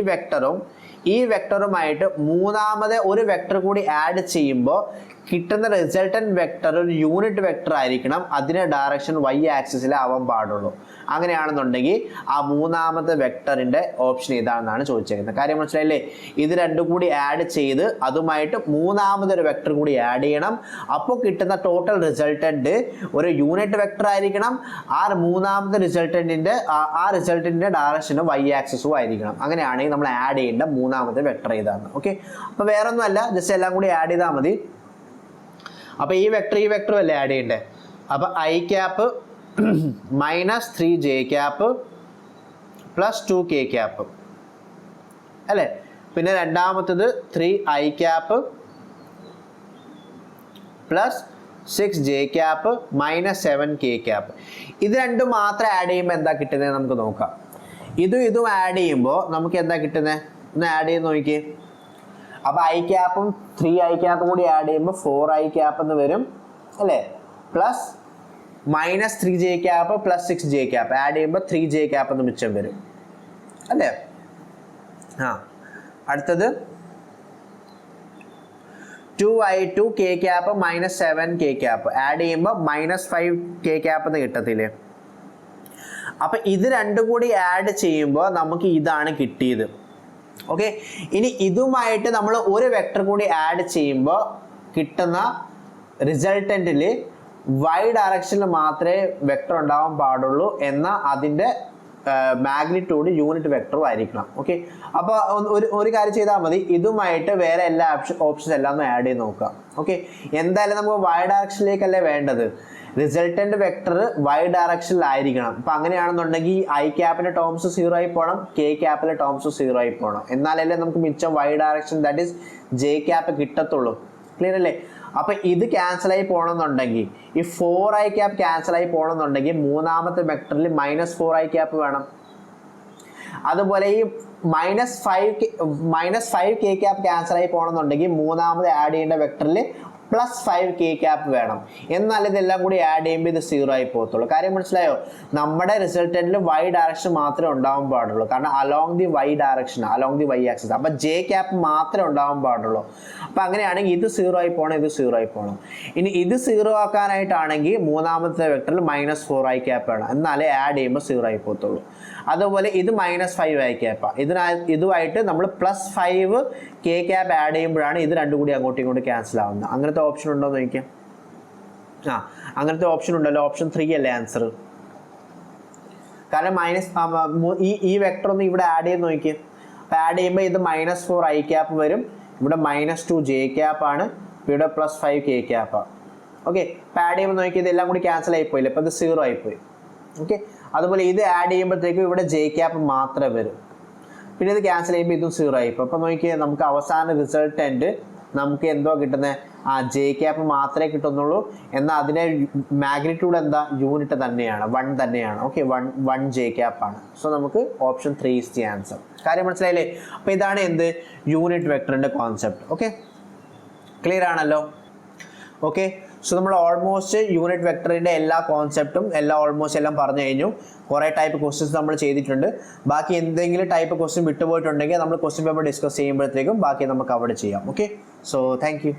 വെക്ടറുമായിട്ട് മൂന്നാമത് ഒരു വെക്ടർ കൂടി ആഡ് ചെയ്യുമ്പോൾ കിട്ടുന്ന റിസൾട്ടന്റ് വെക്ടർ ഒരു യൂണിറ്റ് വെക്ടർ ആയിരിക്കണം. അതിൻ്റെ ഡയറക്ഷൻ y ആക്സിസിൽ ആവാൻ പാടുള്ളൂ. അങ്ങനെയാണെന്നുണ്ടെങ്കിൽ ആ മൂന്നാമത്തെ വെക്ടറിൻ്റെ ഓപ്ഷൻ ഇതാണെന്നാണ് ചോദിച്ചേക്കുന്നത്. കാര്യം മനസ്സിലായില്ലേ? ഇത് രണ്ടും കൂടി ആഡ് ചെയ്ത് അതുമായിട്ട് മൂന്നാമതൊരു വെക്ടർ കൂടി ആഡ് ചെയ്യണം. അപ്പോൾ കിട്ടുന്ന ടോട്ടൽ റിസൾട്ടന്റ് ഒരു യൂണിറ്റ് വെക്ടർ ആയിരിക്കണം. ആ മൂന്നാമത്തെ റിസൾട്ടന്റിന്റെ ഡയറക്ഷനും y ആക്സിസും ആയിരിക്കണം. അങ്ങനെയാണെങ്കിൽ നമ്മൾ ആഡ് ചെയ്യേണ്ട മൂന്നാമത്തെ വെക്ടർ ഇതാണ്. ഓക്കെ, അപ്പോൾ വേറെ ഒന്നുമല്ല, ജസ്റ്റ് എല്ലാം കൂടി ആഡ് ചെയ്താൽ മതി. അപ്പോൾ ഈ വെക്ടറും അല്ലേ ആഡ് ചെയ്യണ്ടേ? അപ്പോൾ I cap minus 3j cap plus 2k cap അല്ലേ? പിന്നെ രണ്ടാമത്തത് 3i cap plus 6j cap minus 7k cap. ഇത് രണ്ടും മാത്രം ആഡ് ചെയ്യുമ്പോൾ എന്താ കിട്ടുന്നത് നമുക്ക് നോക്കാം. ഇതും ആഡ് ചെയ്യുമ്പോൾ നമുക്ക് എന്താ കിട്ടുന്നത്? ഒന്ന് ആഡ് ചെയ്ത് നോക്കിയേ. അപ്പോൾ ഐ ക്യാപ്പും 3i ക്യാപ്പും കൂടി ആഡ് ചെയ്യുമ്പോൾ 4i ക്യാപ്പ് എന്ന് വരും അല്ലേ? Plus minus 3j cap plus 6j cap add ചെയ്യുമ്പോൾ 3j ക്യാപ്പ് എന്ന് മിച്ചം വരും അല്ലേ? അടുത്തത് 2i2 k cap minus 7 k cap add ചെയ്യുമ്പോൾ -5 k ക്യാപ്പ് എന്ന് കിട്ടത്തില്ലേ. അപ്പം ഇത് രണ്ടും കൂടി ആഡ് ചെയ്യുമ്പോൾ നമുക്ക് ഇതാണ് കിട്ടിയത്. ഓക്കെ, ഇനി ഇതുമായിട്ട് നമ്മൾ ഒരു വെക്ടർ കൂടി ആഡ് ചെയ്യുമ്പോൾ കിട്ടുന്ന റിസൾട്ടൻറ്റിൽ y ഡയറക്ഷനിൽ മാത്രമേ വെക്ടർ ഉണ്ടാവാൻ പാടുള്ളൂ എന്നാൽ അതിൻ്റെ മാഗ്നിറ്റ്യൂഡ് യൂണിറ്റ് വെക്ടറും ആയിരിക്കണം. ഓക്കെ, അപ്പോൾ ഒരു കാര്യം ചെയ്താൽ മതി, ഇതുമായിട്ട് വേറെ എല്ലാ ഓപ്ഷൻസ് എല്ലാം ഒന്ന് ആഡ് ചെയ്ത് നോക്കുക. ഓക്കെ, എന്തായാലും നമുക്ക് y ഡയറക്ഷനിലേക്കല്ലേ വേണ്ടത്, റിസൾട്ടൻ്റ് വെക്ടർ y ഡയറക്ഷനിലായിരിക്കണം. അപ്പം അങ്ങനെയാണെന്നുണ്ടെങ്കിൽ ഐ ക്യാപ്പിൻ്റെ ടേംസ് 0 ആയി പോകണം, k ക്യാപ്പിലെ ടേംസ് 0 ആയി പോകണം. എന്നാലല്ലേ നമുക്ക് മിച്ചം y direction that is j cap കിട്ടത്തുള്ളൂ. ക്ലിയർ അല്ലേ? അപ്പം ഇത് ക്യാൻസലായി പോകണമെന്നുണ്ടെങ്കിൽ ഈ 4i ക്യാപ്പ് ക്യാൻസലായി പോകണമെന്നുണ്ടെങ്കിൽ മൂന്നാമത്തെ വെക്ടറിൽ -4i ക്യാപ്പ് വേണം. അതുപോലെ ഈ -5 k ക്യാപ്പ് ക്യാൻസലായി പോകണമെന്നുണ്ടെങ്കിൽ മൂന്നാമത് ആഡ് ചെയ്യേണ്ട വെക്ടറിൽ +5 k ക്യാപ്പ് വേണം. എന്നാൽ ഇതെല്ലാം കൂടി ആഡ് ചെയ്യുമ്പോൾ ഇത് 0 ആയി പോകത്തുള്ളൂ. കാര്യം മനസ്സിലായോ? നമ്മുടെ റിസൾട്ടൻറ്റിൽ y ഡയറക്ഷൻ മാത്രമേ ഉണ്ടാവാൻ പാടുള്ളൂ, കാരണം along the y direction, along the y axis. അപ്പം j ക്യാപ്പ് മാത്രമേ ഉണ്ടാവാൻ പാടുള്ളൂ. അപ്പം അങ്ങനെയാണെങ്കിൽ ഇത് 0 ആയി പോകണം, ഇത് 0 ആയി പോകണം. ഇനി ഇത് 0 ആക്കാനായിട്ടാണെങ്കിൽ മൂന്നാമത്തെ വെക്ടറിൽ -4i ക്യാപ്പ് വേണം, എന്നാലേ ആഡ് ചെയ്യുമ്പോൾ 0 ആയി പോകത്തുള്ളൂ. അതുപോലെ ഇത് -5i ക്യാപ്പാണ്, ഇതുമായിട്ട് നമ്മൾ +5 k ക്യാപ്പ് ആഡ് ചെയ്യുമ്പോഴാണ് ഇത് രണ്ടും കൂടി അങ്ങോട്ടും ഇങ്ങോട്ടും ക്യാൻസൽ ആവുന്നത്. അങ്ങനത്തെ ഓപ്ഷൻ ഉണ്ടോ എന്ന് നോക്കിയാൽ, അങ്ങനത്തെ ഓപ്ഷൻ ഉണ്ടല്ലോ, ഓപ്ഷൻ 3 അല്ലേ ആൻസർ. കാരണം ഈ വെക്ടർ ഒന്ന് ഇവിടെ ആഡ് ചെയ്ത് നോക്കിയേ. അപ്പോൾ ആഡ് ചെയ്യുമ്പോൾ ഇത് -4i ക്യാപ്പ് വരും, ഇവിടെ -2 j ക്യാപ്പാണ്, ഇവിടെ +5 k ക്യാപ്പാണ്. ഓക്കെ, അപ്പോൾ ആഡ് ചെയ്യുമ്പോൾ നോക്കിയത് എല്ലാം കൂടി ക്യാൻസൽ ആയിപ്പോയില്ല, അപ്പോൾ ഇത് 0 ആയിപ്പോയി. ഓക്കെ, അതുപോലെ ഇത് ആഡ് ചെയ്യുമ്പോഴത്തേക്കും ഇവിടെ j ക്യാപ്പ് മാത്രമേ വരും, പിന്നെ ഇത് ക്യാൻസൽ ചെയ്യുമ്പോൾ ഇതും 0 ആയിപ്പോൾ. അപ്പോൾ നോക്കിയാൽ നമുക്ക് അവസാന റിസൾട്ടൻറ്റ് നമുക്ക് എന്തോ കിട്ടുന്നത്, j ക്യാപ്പ് മാത്രമേ കിട്ടുന്നുള്ളൂ, എന്നാൽ അതിൻ്റെ മാഗ്നിറ്റ്യൂഡ് എന്താ, യൂണിറ്റ് തന്നെയാണ്, 1 തന്നെയാണ്. Okay, 1 j ക്യാപ്പാണ്. സോ നമുക്ക് ഓപ്ഷൻ 3 ഈസ് ദി ആൻസർ. കാര്യം മനസ്സിലായില്ലേ? അപ്പോൾ ഇതാണ് എന്ത്, യൂണിറ്റ് വെക്ടറിൻ്റെ കോൺസെപ്റ്റ്. ഓക്കെ, ക്ലിയർ ആണല്ലോ? ഓക്കെ, സോ നമ്മൾ ഓൾമോസ്റ്റ് യൂണിറ്റ് വെക്ടറിൻ്റെ എല്ലാ കോൺസെപ്റ്റും എല്ലാം പറഞ്ഞു കഴിഞ്ഞു. കുറേ ടൈപ്പ് ക്വസ്റ്റ്യൻസ് നമ്മൾ ചെയ്തിട്ടുണ്ട്. ബാക്കി എന്തെങ്കിലും ടൈപ്പ് ക്വസ്റ്റ്യൻ വിട്ടുപോയിട്ടുണ്ടെങ്കിൽ നമ്മൾ ക്വസ്റ്റ്യൻ പേപ്പർ ഡിസ്കസ് ചെയ്യുമ്പോഴത്തേക്കും ബാക്കി നമുക്ക് അവിടെ ചെയ്യാം. Okay, so thank you.